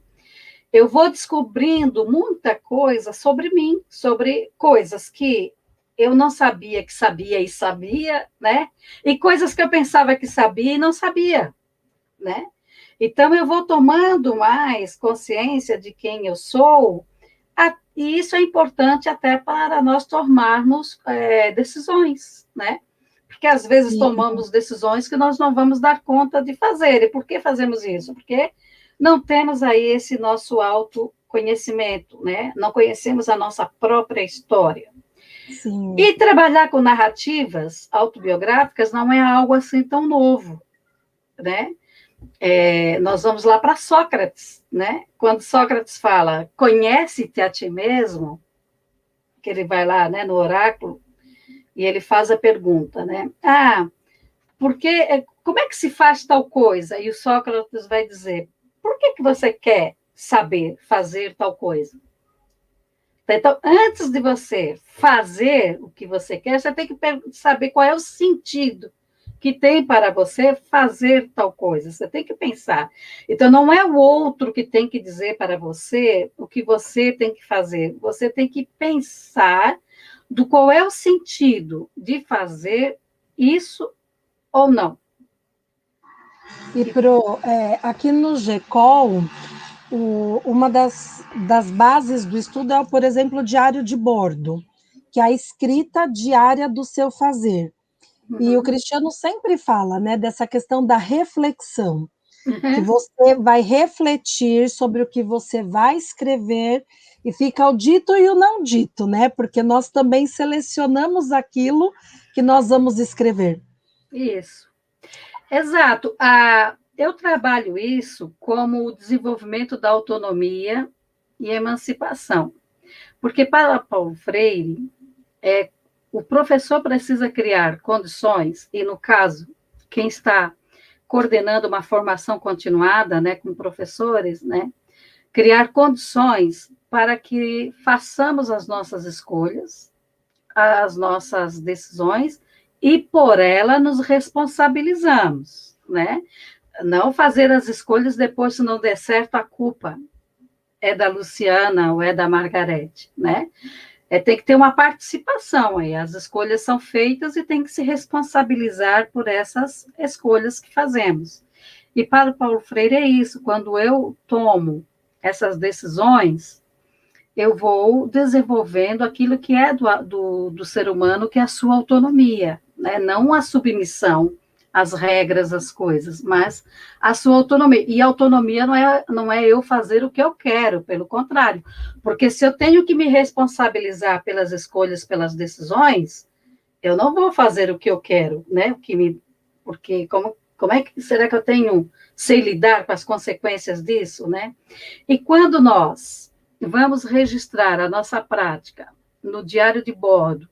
Eu vou descobrindo muita coisa sobre mim, sobre coisas que eu não sabia que sabia e sabia, né? E coisas que eu pensava que sabia e não sabia, né? Então, eu vou tomando mais consciência de quem eu sou, e isso é importante até para nós tomarmos decisões, né? Porque às vezes Sim. tomamos decisões que nós não vamos dar conta de fazer. E por que fazemos isso? Porque não temos aí esse nosso autoconhecimento, né? Não conhecemos a nossa própria história. Sim. E trabalhar com narrativas autobiográficas não é algo assim tão novo, né? Nós vamos lá para Sócrates, né? Quando Sócrates fala, conhece-te a ti mesmo, que ele vai lá, né, no oráculo, e ele faz a pergunta, né? Como é que se faz tal coisa? E o Sócrates vai dizer, por que você quer saber fazer tal coisa? Então, antes de você fazer o que você quer, você tem que saber qual é o sentido que tem para você fazer tal coisa. Você tem que pensar. Então, não é o outro que tem que dizer para você o que você tem que fazer. Você tem que pensar do qual é o sentido de fazer isso ou não. Aqui no GECOL, uma das bases do estudo é, por exemplo, o diário de bordo, que é a escrita diária do seu fazer. E o Cristiano sempre fala, né, dessa questão da reflexão, que você vai refletir sobre o que você vai escrever e fica o dito e o não dito, né? Porque nós também selecionamos aquilo que nós vamos escrever. Isso. Exato. Eu trabalho isso como o desenvolvimento da autonomia e emancipação. Porque para Paulo Freire, o professor precisa criar condições, e no caso, quem está coordenando uma formação continuada, né, com professores, né, criar condições para que façamos as nossas escolhas, as nossas decisões, e por ela nos responsabilizamos, né? Não fazer as escolhas depois, se não der certo, a culpa é da Luciana ou é da Margarete, né? Tem que ter uma participação aí. As escolhas são feitas e tem que se responsabilizar por essas escolhas que fazemos. E para o Paulo Freire é isso. Quando eu tomo essas decisões, eu vou desenvolvendo aquilo que é do ser humano, que é a sua autonomia, né? Não a submissão às regras, às coisas, mas a sua autonomia. E autonomia não é eu fazer o que eu quero, pelo contrário. Porque se eu tenho que me responsabilizar pelas escolhas, pelas decisões, eu não vou fazer o que eu quero, né? O que me Porque como é que será que eu sei lidar com as consequências disso, né? E quando nós vamos registrar a nossa prática no diário de bordo,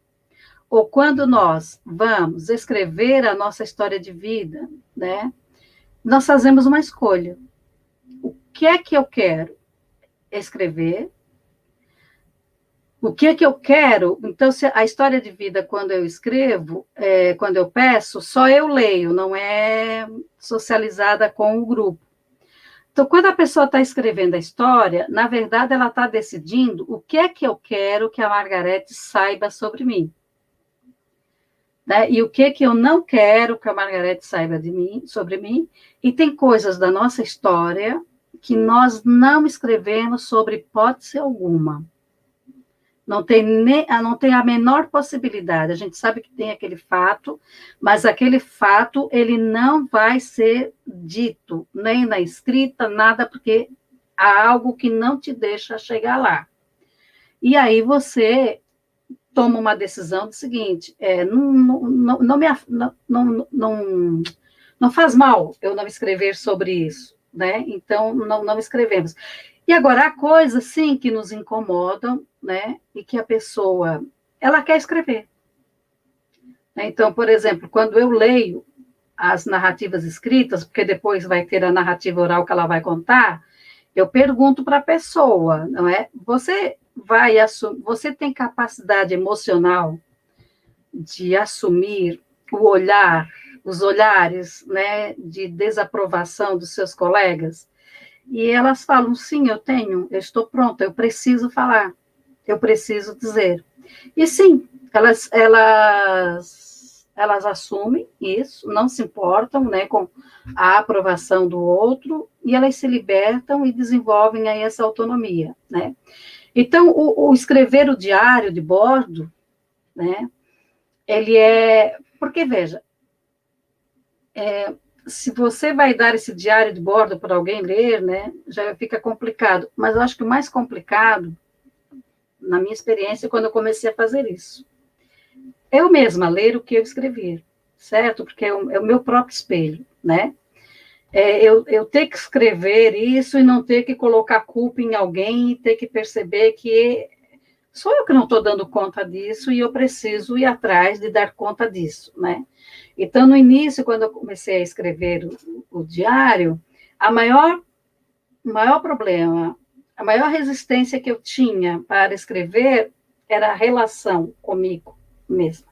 ou quando nós vamos escrever a nossa história de vida, né? Nós fazemos uma escolha. O que é que eu quero escrever? O que é que eu quero? Então, se a história de vida, quando eu escrevo, quando eu peço, só eu leio, não é socializada com o grupo. Então, quando a pessoa está escrevendo a história, na verdade, ela está decidindo o que é que eu quero que a Margarete saiba sobre mim. Né? E o que é que eu não quero que a Margarete saiba sobre mim. E tem coisas da nossa história que nós não escrevemos sobre hipótese alguma. Não tem a menor possibilidade. A gente sabe que tem aquele fato, mas aquele fato ele não vai ser dito, nem na escrita, nada, porque há algo que não te deixa chegar lá. E aí você toma uma decisão do seguinte, não faz mal eu não escrever sobre isso, né? Então, não escrevemos. E agora, há coisas, sim, que nos incomodam, né? E que a pessoa, ela quer escrever. Então, por exemplo, quando eu leio as narrativas escritas, porque depois vai ter a narrativa oral que ela vai contar, eu pergunto para a pessoa, não é? Você tem capacidade emocional de assumir os olhares, né, de desaprovação dos seus colegas? E elas falam, sim, eu estou pronta, eu preciso falar, eu preciso dizer. E sim, elas assumem isso, não se importam, né, com a aprovação do outro, e elas se libertam e desenvolvem aí essa autonomia, né? Então, o escrever o diário de bordo, né, ele é... Porque, veja, se você vai dar esse diário de bordo para alguém ler, né, já fica complicado. Mas eu acho que o mais complicado, na minha experiência, é quando eu comecei a fazer isso. Eu mesma ler o que eu escrevi, certo? Porque é o meu próprio espelho, né? Eu ter que escrever isso e não ter que colocar culpa em alguém e ter que perceber que sou eu que não estou dando conta disso e eu preciso ir atrás de dar conta disso, né? Então, no início, quando eu comecei a escrever o diário, o maior problema, a maior resistência que eu tinha para escrever era a relação comigo mesma,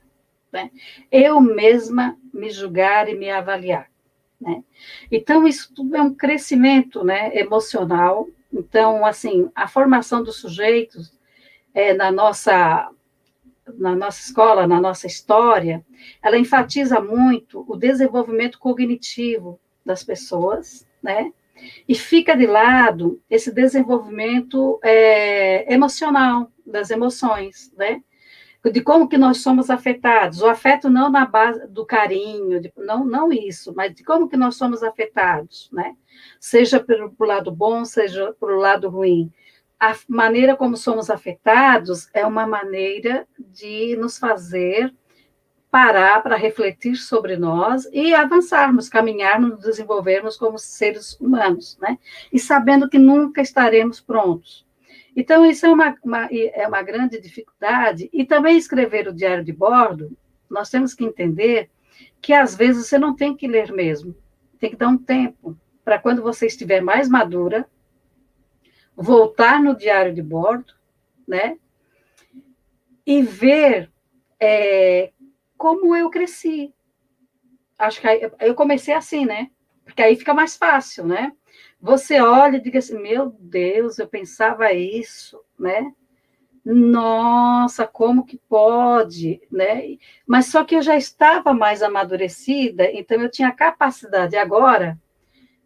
né? Eu mesma me julgar e me avaliar, né? Então, isso tudo é um crescimento, né, emocional. Então, assim, a formação dos sujeitos na nossa escola, na nossa história, ela enfatiza muito o desenvolvimento cognitivo das pessoas, né? E fica de lado esse desenvolvimento emocional, das emoções, né? De como que nós somos afetados. O afeto não na base do carinho, não isso, mas de como que nós somos afetados, né? Seja pelo lado bom, seja pelo lado ruim. A maneira como somos afetados é uma maneira de nos fazer parar para refletir sobre nós e avançarmos, caminharmos, nos desenvolvermos como seres humanos, né? E sabendo que nunca estaremos prontos. Então, isso é uma grande dificuldade. E também escrever o diário de bordo, nós temos que entender que, às vezes, você não tem que ler mesmo. Tem que dar um tempo para quando você estiver mais madura, voltar no diário de bordo, né? E ver como eu cresci. Acho que eu comecei assim, né? Porque aí fica mais fácil, né? Você olha e diga assim, meu Deus, eu pensava isso, né? Nossa, como que pode, né? Mas só que eu já estava mais amadurecida, então eu tinha a capacidade agora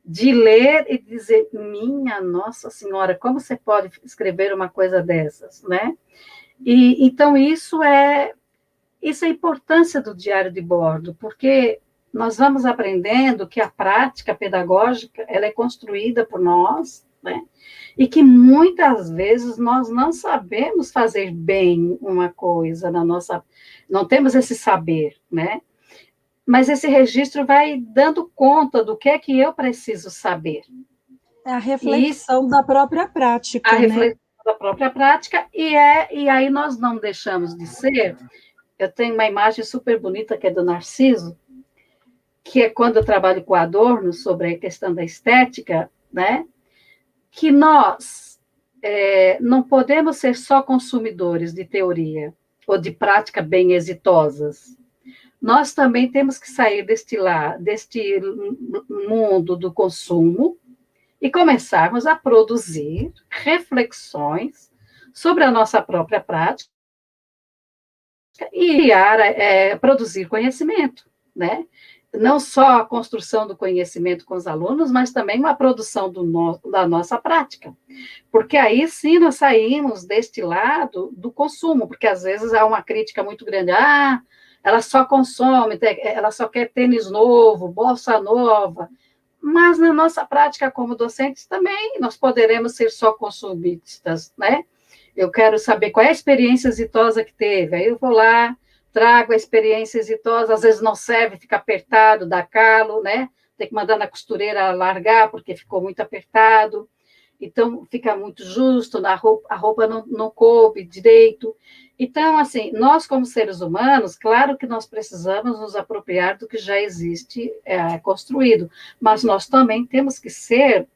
de ler e dizer, minha Nossa Senhora, como você pode escrever uma coisa dessas, né? E então isso é a importância do diário de bordo, porque nós vamos aprendendo que a prática pedagógica ela é construída por nós, né? E que muitas vezes nós não sabemos fazer bem uma coisa não temos esse saber, né? mas esse registro vai dando conta do que é que eu preciso saber. É a reflexão da própria A prática, né? reflexão da própria prática, e aí nós não deixamos de ser. Eu tenho uma imagem super bonita que é do Narciso, que é quando eu trabalho com Adorno sobre a questão da estética, né? Que nós não podemos ser só consumidores de teoria ou de prática bem exitosas. Nós também temos que sair deste mundo do consumo e começarmos a produzir reflexões sobre a nossa própria prática e criar, produzir conhecimento, né? Não só a construção do conhecimento com os alunos, mas também uma produção da nossa prática. Porque aí sim nós saímos deste lado do consumo, porque às vezes há uma crítica muito grande, ela só consome, ela só quer tênis novo, bolsa nova, mas na nossa prática como docentes também nós poderemos ser só consumistas, né? Eu quero saber qual é a experiência exitosa que teve, aí eu vou lá, trago a experiência exitosa, às vezes não serve, fica apertado, dá calo, né? Tem que mandar na costureira largar porque ficou muito apertado, então fica muito justo, a roupa não coube direito. Então, assim, nós como seres humanos, claro que nós precisamos nos apropriar do que já existe construído, mas nós também temos que ser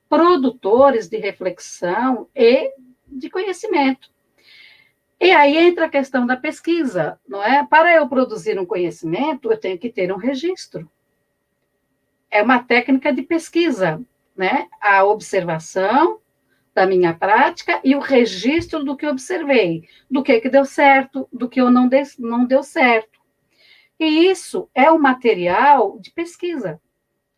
produtores de reflexão e de conhecimento. E aí entra a questão da pesquisa, não é? Para eu produzir um conhecimento, eu tenho que ter um registro. É uma técnica de pesquisa, né? A observação da minha prática e o registro do que observei, do que deu certo, do que eu não deu certo. E isso é um material de pesquisa.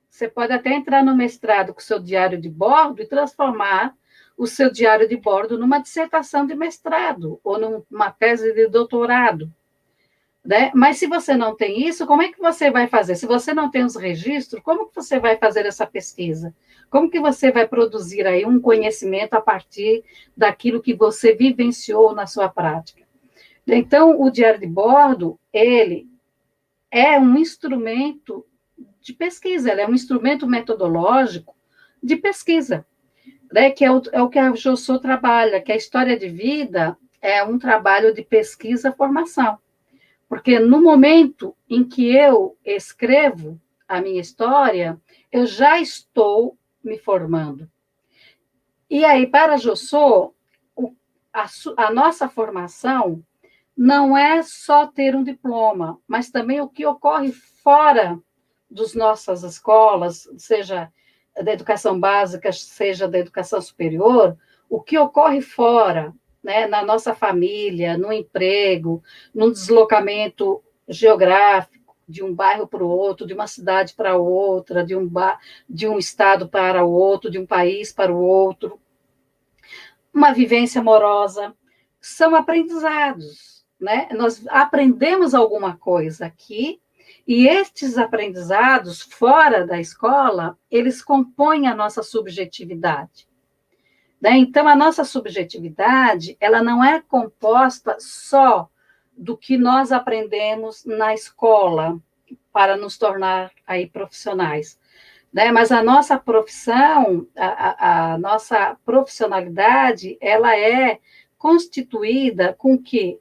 Você pode até entrar no mestrado com o seu diário de bordo e transformar o seu diário de bordo numa dissertação de mestrado ou numa tese de doutorado. Né? Mas se você não tem isso, como é que você vai fazer? Se você não tem os registros, como que você vai fazer essa pesquisa? Como que você vai produzir aí um conhecimento a partir daquilo que você vivenciou na sua prática? Então, o diário de bordo, ele é um instrumento de pesquisa, ele é um instrumento metodológico de pesquisa, né? Que é o que a Jossô trabalha, que a história de vida é um trabalho de pesquisa-formação. Porque no momento em que eu escrevo a minha história, eu já estou me formando. E aí, para a Jossô, a nossa formação não é só ter um diploma, mas também o que ocorre fora das nossas escolas, seja da educação básica, seja da educação superior, o que ocorre fora, né, na nossa família, no emprego, no deslocamento geográfico, de um bairro para o outro, de uma cidade para outra, de um estado para o outro, de um país para o outro, uma vivência amorosa, são aprendizados, né? Nós aprendemos alguma coisa aqui, e estes aprendizados fora da escola, eles compõem a nossa subjetividade. Né? Então, a nossa subjetividade, ela não é composta só do que nós aprendemos na escola para nos tornar aí profissionais. Né? Mas a nossa profissão, a nossa profissionalidade, ela é constituída com que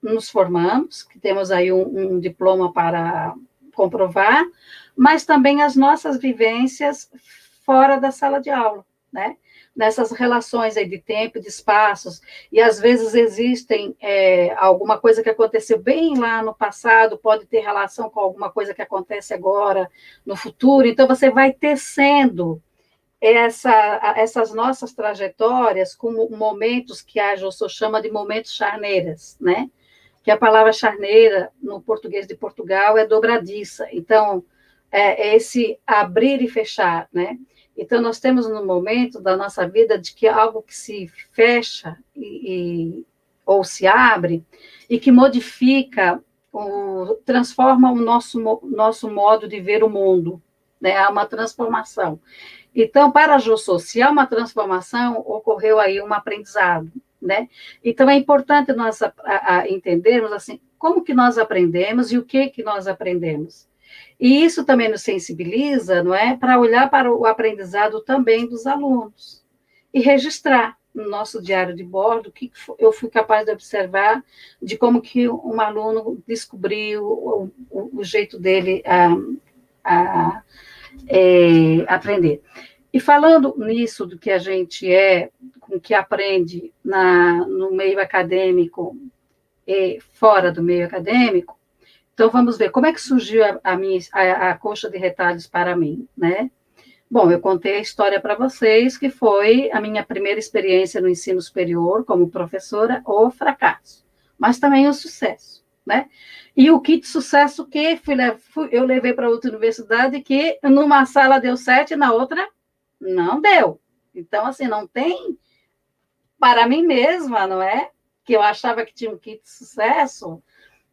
nos formamos, que temos aí um diploma para comprovar, mas também as nossas vivências fora da sala de aula, né? Nessas relações aí de tempo, de espaços, e às vezes existem alguma coisa que aconteceu bem lá no passado, pode ter relação com alguma coisa que acontece agora, no futuro, então você vai tecendo essas nossas trajetórias com momentos que a Jossô chama de momentos charneiras, né? Que a palavra charneira, no português de Portugal, é dobradiça, então é esse abrir e fechar, né? Então, nós temos no momento da nossa vida de que algo que se fecha ou se abre e que modifica, transforma o nosso modo de ver o mundo, né? Há uma transformação. Então, para a Jossô, se há uma transformação, ocorreu aí um aprendizado, né? Então, é importante nós entendermos, assim, como que nós aprendemos e o que nós aprendemos. E isso também nos sensibiliza, não é? Para olhar para o aprendizado também dos alunos e registrar no nosso diário de bordo o que eu fui capaz de observar de como que um aluno descobriu o jeito dele aprender. E falando nisso do que a gente com o que aprende no meio acadêmico e fora do meio acadêmico, então vamos ver como é que surgiu a coxa de retalhos para mim, né? Bom, eu contei a história para vocês, que foi a minha primeira experiência no ensino superior como professora, o fracasso, mas também o sucesso, né? E o kit sucesso que eu levei para outra universidade, que numa sala deu 7, na outra não deu. Então, assim, não tem para mim mesma, não é? Que eu achava que tinha um kit sucesso,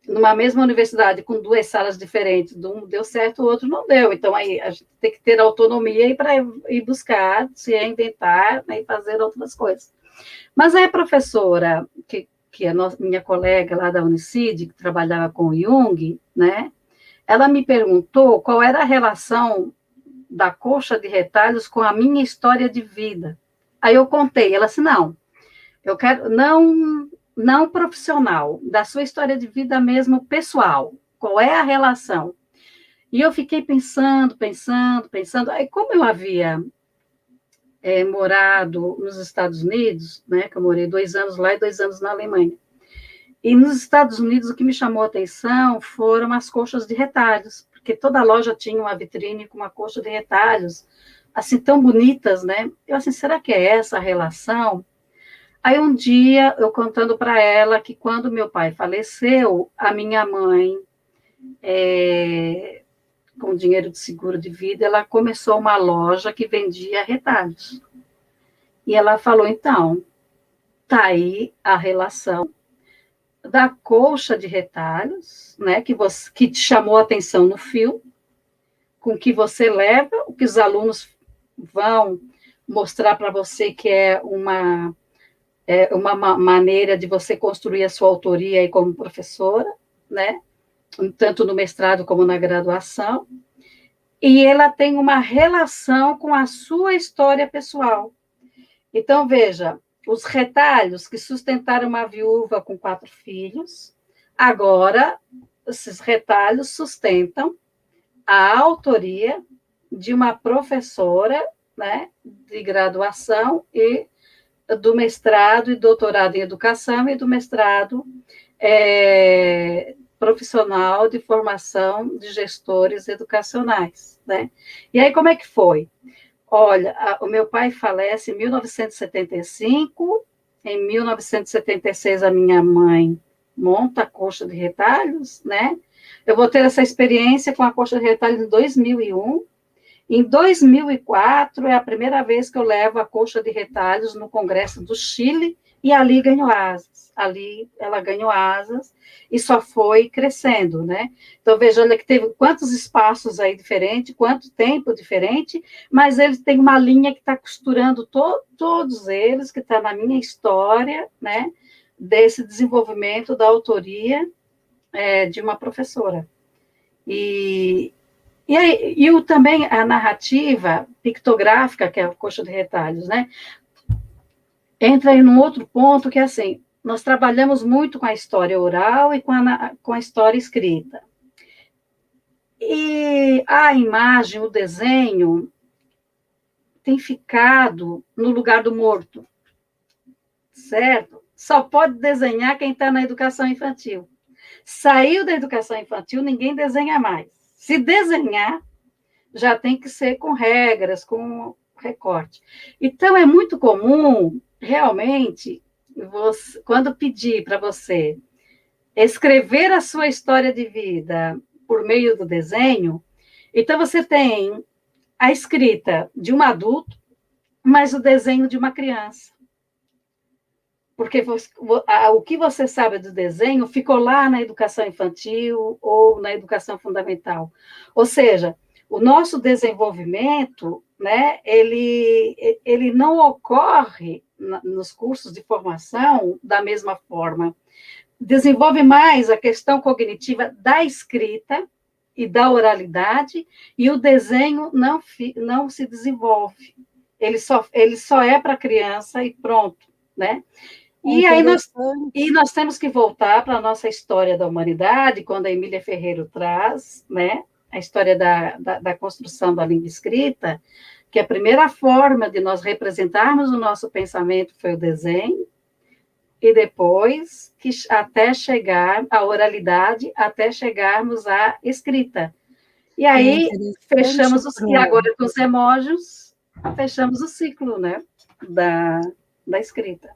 numa mesma universidade, com 2 salas diferentes, um deu certo, o outro não deu. Então, aí a gente tem que ter autonomia para ir buscar, se reinventar, né, e fazer outras coisas. Mas aí a professora, que é minha colega lá da Unicid, que trabalhava com o Jung, né, ela me perguntou qual era a relação da coxa de retalhos com a minha história de vida. Aí eu contei, ela disse, não, eu quero, não profissional, da sua história de vida mesmo pessoal. Qual é a relação? E eu fiquei pensando. Aí, como eu havia morado nos Estados Unidos, né, que eu morei 2 anos lá e 2 anos na Alemanha, e nos Estados Unidos o que me chamou a atenção foram as coxas de retalhos, porque toda loja tinha uma vitrine com uma coxa de retalhos, assim, tão bonitas, né? Eu assim, será que é essa a relação? Aí um dia, eu contando para ela que quando meu pai faleceu, a minha mãe, com dinheiro de seguro de vida, ela começou uma loja que vendia retalhos. E ela falou, então, tá aí a relação da colcha de retalhos, né, que te chamou a atenção no filme, com que você leva, o que os alunos vão mostrar para você que é uma maneira de você construir a sua autoria aí como professora, né? Tanto no mestrado como na graduação. E ela tem uma relação com a sua história pessoal. Então, veja, os retalhos que sustentaram uma viúva com 4 filhos, agora, esses retalhos sustentam a autoria de uma professora, né, de graduação e do mestrado e doutorado em educação e do mestrado profissional de formação de gestores educacionais, né? E aí, como é que foi? Olha, o meu pai falece em 1975, em 1976 a minha mãe monta a coxa de retalhos, né? Eu vou ter essa experiência com a coxa de retalhos em 2001. Em 2004, é a primeira vez que eu levo a coxa de retalhos no Congresso do Chile, e ali ganhou asas. Ali ela ganhou asas e só foi crescendo, né? Então, veja, olha que teve quantos espaços aí diferentes, quanto tempo diferente, mas ele tem uma linha que está costurando todos eles, que está na minha história, né? Desse desenvolvimento da autoria de uma professora. E também a narrativa pictográfica, que é a coxa de retalhos, né? Entra aí num outro ponto que é assim, nós trabalhamos muito com a história oral e com a história escrita. E a imagem, o desenho, tem ficado no lugar do morto, certo? Só pode desenhar quem está na educação infantil. Saiu da educação infantil, ninguém desenha mais. Se desenhar, já tem que ser com regras, com recorte. Então, é muito comum, realmente, quando pedir para você escrever a sua história de vida por meio do desenho, então você tem a escrita de um adulto, mas o desenho de uma criança. Porque o que você sabe do desenho ficou lá na educação infantil ou na educação fundamental. Ou seja, o nosso desenvolvimento, né, ele não ocorre nos cursos de formação da mesma forma. Desenvolve mais a questão cognitiva da escrita, e da oralidade, e o desenho não se desenvolve. Ele só é para criança e pronto, né? E nós temos que voltar para a nossa história da humanidade, quando a Emília Ferreiro traz, né, a história da construção da língua escrita, que a primeira forma de nós representarmos o nosso pensamento foi o desenho, e depois, até chegar à oralidade, até chegarmos à escrita. E aí, e agora com os emojis, fechamos o ciclo, né, da escrita.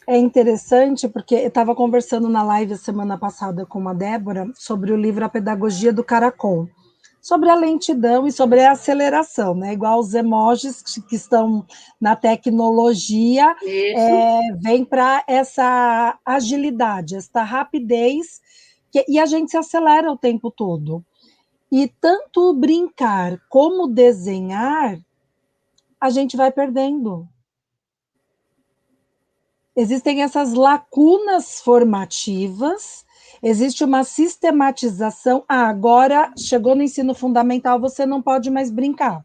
É interessante, porque eu estava conversando na live semana passada com a Débora sobre o livro A Pedagogia do Caracol, sobre a lentidão e sobre a aceleração, né? Igual os emojis que estão na tecnologia, vem para essa agilidade, essa rapidez, e a gente se acelera o tempo todo. E tanto brincar como desenhar, a gente vai perdendo. Existem essas lacunas formativas, existe uma sistematização. Agora chegou no ensino fundamental, você não pode mais brincar.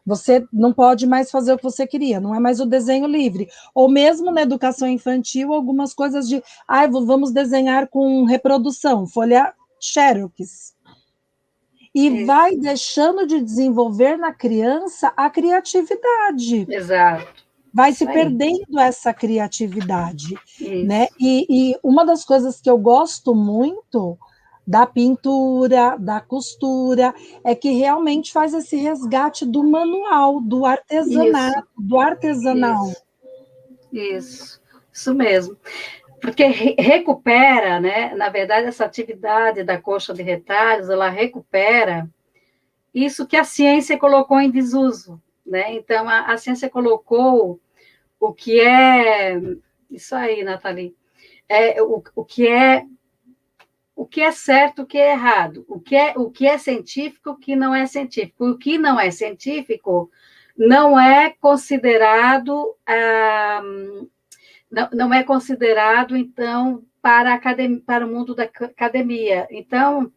Você não pode mais fazer o que você queria, não é mais o desenho livre. Ou mesmo na educação infantil, algumas coisas de vamos desenhar com reprodução, folha Xerox. E vai deixando de desenvolver na criança a criatividade. Exato. Vai se perdendo essa criatividade, né? E uma das coisas que eu gosto muito da pintura, da costura, é que realmente faz esse resgate do manual, do artesanato, do artesanal. Isso mesmo. Porque recupera, né? Na verdade, essa atividade da coxa de retalhos, ela recupera isso que a ciência colocou em desuso, né? Então, a ciência colocou o que é... Isso aí, Nathalie. O que é certo, o que é errado. O que é científico, o que não é científico. O que não é científico não é considerado... não é considerado, então, para o mundo da academia. Então,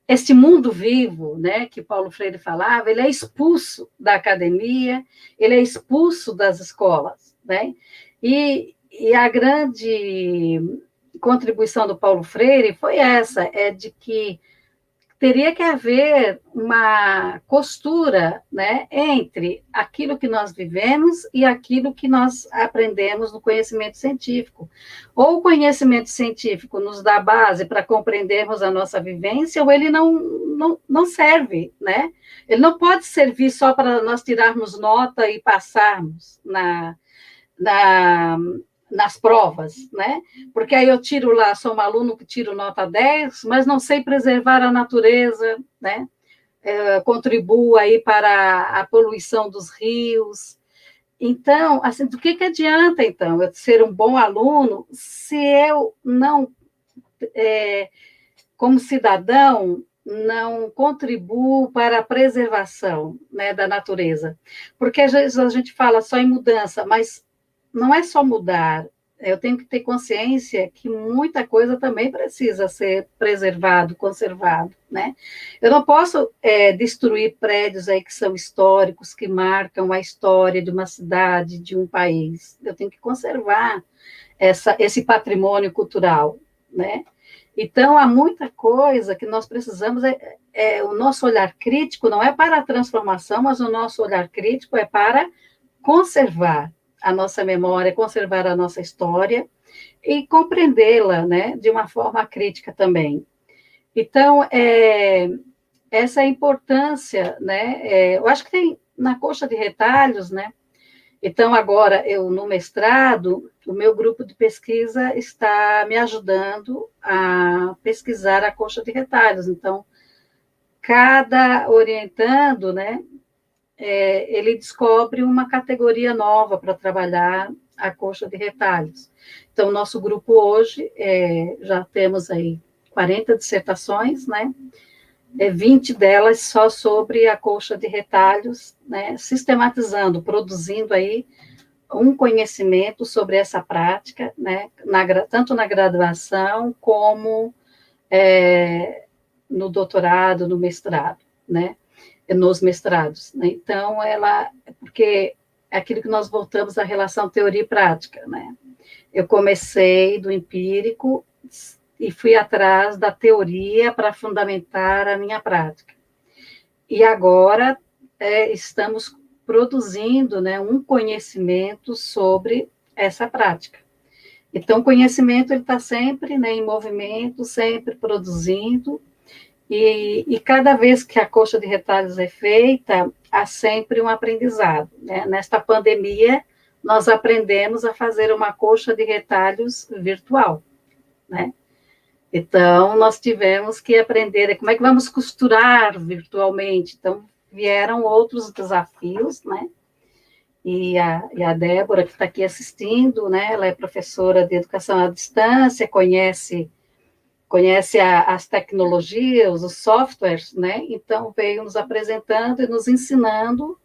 esse mundo vivo, né, que Paulo Freire falava, ele é expulso da academia, ele é expulso das escolas, né? E a grande contribuição do Paulo Freire foi essa, de que teria que haver uma costura, né, entre aquilo que nós vivemos e aquilo que nós aprendemos no conhecimento científico. Ou o conhecimento científico nos dá base para compreendermos a nossa vivência, ou ele não serve, né? Ele não pode servir só para nós tirarmos nota e passarmos nas provas, né? Porque aí eu tiro lá, sou um aluno que tiro nota 10, mas não sei preservar a natureza, né? Contribuo aí para a poluição dos rios. Então, assim, do que adianta, então, eu ser um bom aluno se eu não, como cidadão, não contribuo para a preservação, né, da natureza? Porque às vezes a gente fala só em mudança, mas não é só mudar, eu tenho que ter consciência que muita coisa também precisa ser preservado, conservado, né? Eu não posso destruir prédios aí que são históricos, que marcam a história de uma cidade, de um país. Eu tenho que conservar esse patrimônio cultural, né? Então, há muita coisa que nós precisamos, o nosso olhar crítico não é para a transformação, mas o nosso olhar crítico é para conservar a nossa memória, conservar a nossa história e compreendê-la, né, de uma forma crítica também. Então, essa é a importância, né, eu acho que tem na coxa de retalhos, né, então agora eu no mestrado, o meu grupo de pesquisa está me ajudando a pesquisar a coxa de retalhos, então cada orientando, né, ele descobre uma categoria nova para trabalhar a coxa de retalhos. Então, nosso grupo hoje, já temos aí 40 dissertações, né? 20 delas só sobre a coxa de retalhos, né? Sistematizando, produzindo aí um conhecimento sobre essa prática, né? Tanto na graduação como no doutorado, no mestrado, né? Nos mestrados, né? Então, porque é aquilo que nós voltamos à relação teoria e prática, né? Eu comecei do empírico e fui atrás da teoria para fundamentar a minha prática. E agora estamos produzindo, né, um conhecimento sobre essa prática. Então, o conhecimento está sempre, né, em movimento, sempre produzindo, e cada vez que a coxa de retalhos é feita, há sempre um aprendizado, né? Nesta pandemia, nós aprendemos a fazer uma coxa de retalhos virtual, né? Então, nós tivemos que aprender como é que vamos costurar virtualmente. Então, vieram outros desafios, né? E a Débora, que está aqui assistindo, né? Ela é professora de educação à distância, conhece as tecnologias, os softwares, né? Então, veio nos apresentando e nos ensinando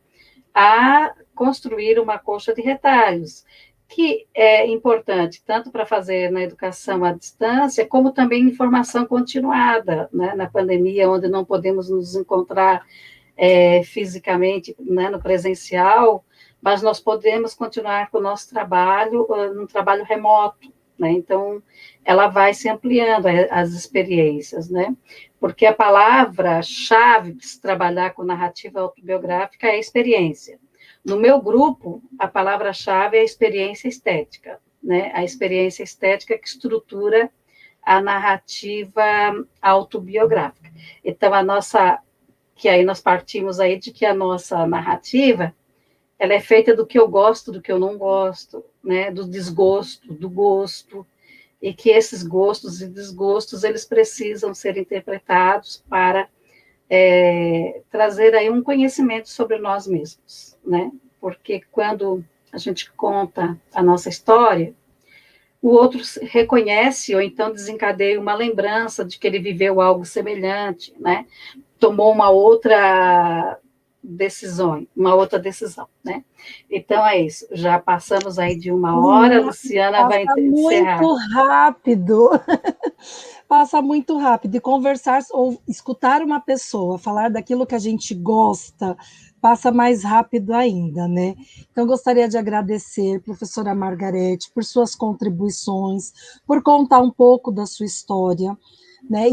a construir uma coxa de retalhos, que é importante tanto para fazer na educação à distância, como também em formação continuada, né? Na pandemia, onde não podemos nos encontrar fisicamente, né, no presencial, mas nós podemos continuar com o nosso trabalho no trabalho remoto, né? Então, ela vai se ampliando as experiências, né? Porque a palavra-chave para se trabalhar com narrativa autobiográfica é experiência. No meu grupo, a palavra-chave é a experiência estética, né? A experiência estética que estrutura a narrativa autobiográfica. Então, que aí nós partimos aí de que a nossa narrativa ela é feita do que eu gosto, do que eu não gosto, né? Do desgosto, do gosto, e que esses gostos e desgostos eles precisam ser interpretados para trazer aí um conhecimento sobre nós mesmos, né? Porque quando a gente conta a nossa história, o outro reconhece ou então desencadeia uma lembrança de que ele viveu algo semelhante, né? Tomou uma outra decisão, né? Então é isso. Já passamos aí de 1 hora, a Luciana vai Passa encerrar. muito rápido. Passa muito rápido. E conversar ou escutar uma pessoa falar daquilo que a gente gosta passa mais rápido ainda, né? Então, gostaria de agradecer, professora Margarete, por suas contribuições, por contar um pouco da sua história, né?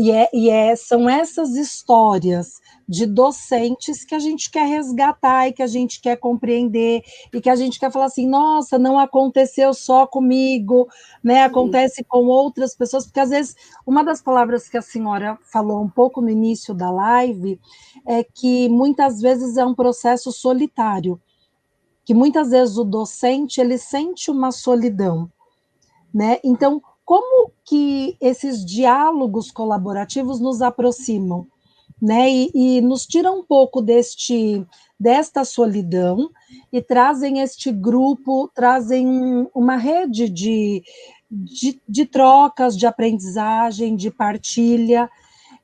São essas histórias de docentes que a gente quer resgatar e que a gente quer compreender e que a gente quer falar assim, nossa, não aconteceu só comigo, né? Acontece com outras pessoas, porque às vezes uma das palavras que a senhora falou um pouco no início da live é que muitas vezes é um processo solitário, que muitas vezes o docente ele sente uma solidão, né? Então, como que esses diálogos colaborativos nos aproximam, né? E nos tiram um pouco desta solidão e trazem este grupo, trazem uma rede de trocas, de aprendizagem, de partilha.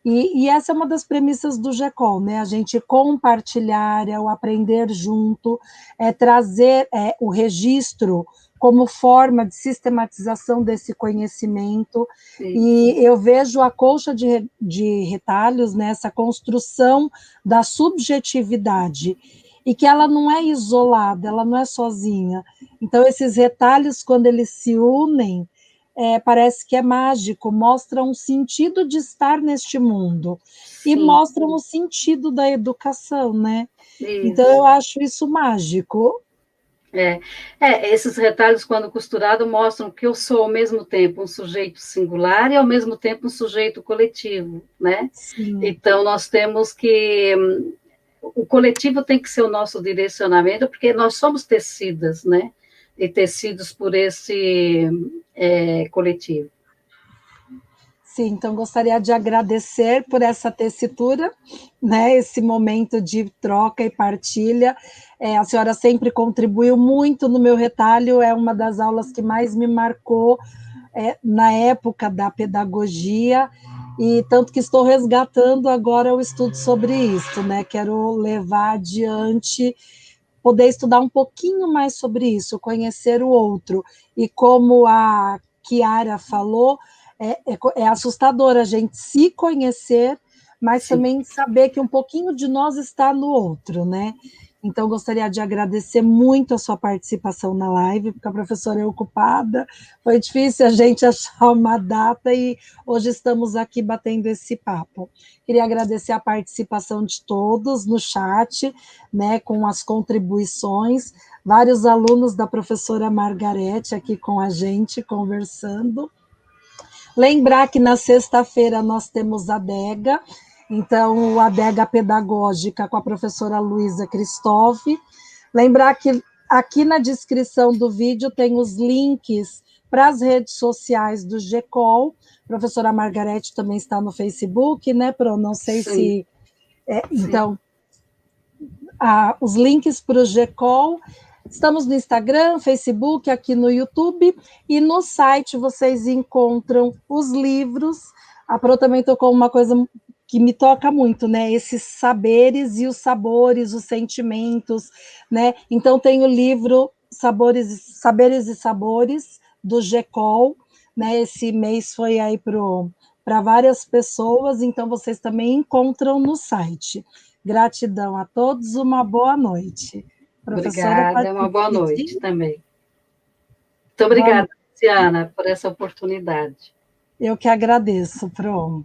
E essa é uma das premissas do GECOL, né? A gente compartilhar, é o aprender junto, é trazer o registro como forma de sistematização desse conhecimento. Sim. E eu vejo a colcha de retalhos nessa construção da subjetividade, e que ela não é isolada, ela não é sozinha. Então, esses retalhos, quando eles se unem, parece que é mágico, mostram um sentido de estar neste mundo. Sim. E mostram o sentido da educação, né? Isso. Então, eu acho isso mágico. Esses retalhos, quando costurados, mostram que eu sou, ao mesmo tempo, um sujeito singular e, ao mesmo tempo, um sujeito coletivo, né? Sim. Então, nós temos que... O coletivo tem que ser o nosso direcionamento, porque nós somos tecidas, né? E tecidos por esse coletivo. Sim, então gostaria de agradecer por essa tessitura, né, esse momento de troca e partilha. A senhora sempre contribuiu muito no meu retalho, é uma das aulas que mais me marcou na época da pedagogia, e tanto que estou resgatando agora o estudo sobre isso, né? Quero levar adiante, poder estudar um pouquinho mais sobre isso, conhecer o outro. E como a Chiara falou, é assustador a gente se conhecer, mas Sim. também saber que um pouquinho de nós está no outro, né? Então, gostaria de agradecer muito a sua participação na live, porque a professora é ocupada, foi difícil a gente achar uma data e hoje estamos aqui batendo esse papo. Queria agradecer a participação de todos no chat, né, com as contribuições, vários alunos da professora Margarete aqui com a gente, conversando. Lembrar que na sexta-feira nós temos a adega, então a adega pedagógica com a professora Luísa Cristófi. Lembrar que aqui na descrição do vídeo tem os links para as redes sociais do GECOL. A professora Margarete também está no Facebook, né, Pro? Não sei Sim. se... então, os links para o GECOL. Estamos no Instagram, Facebook, aqui no YouTube, e no site vocês encontram os livros. A Pro também tocou uma coisa que me toca muito, né? Esses saberes e os sabores, os sentimentos, né? Então tem o livro Saberes e Sabores, do GECOL, né? Esse mês foi aí para várias pessoas, então vocês também encontram no site. Gratidão a todos, uma boa noite. Professora, pode Obrigada, uma boa noite despedir? também. Muito Boa obrigada, noite. Luciana, por essa oportunidade. Eu que agradeço, Pro.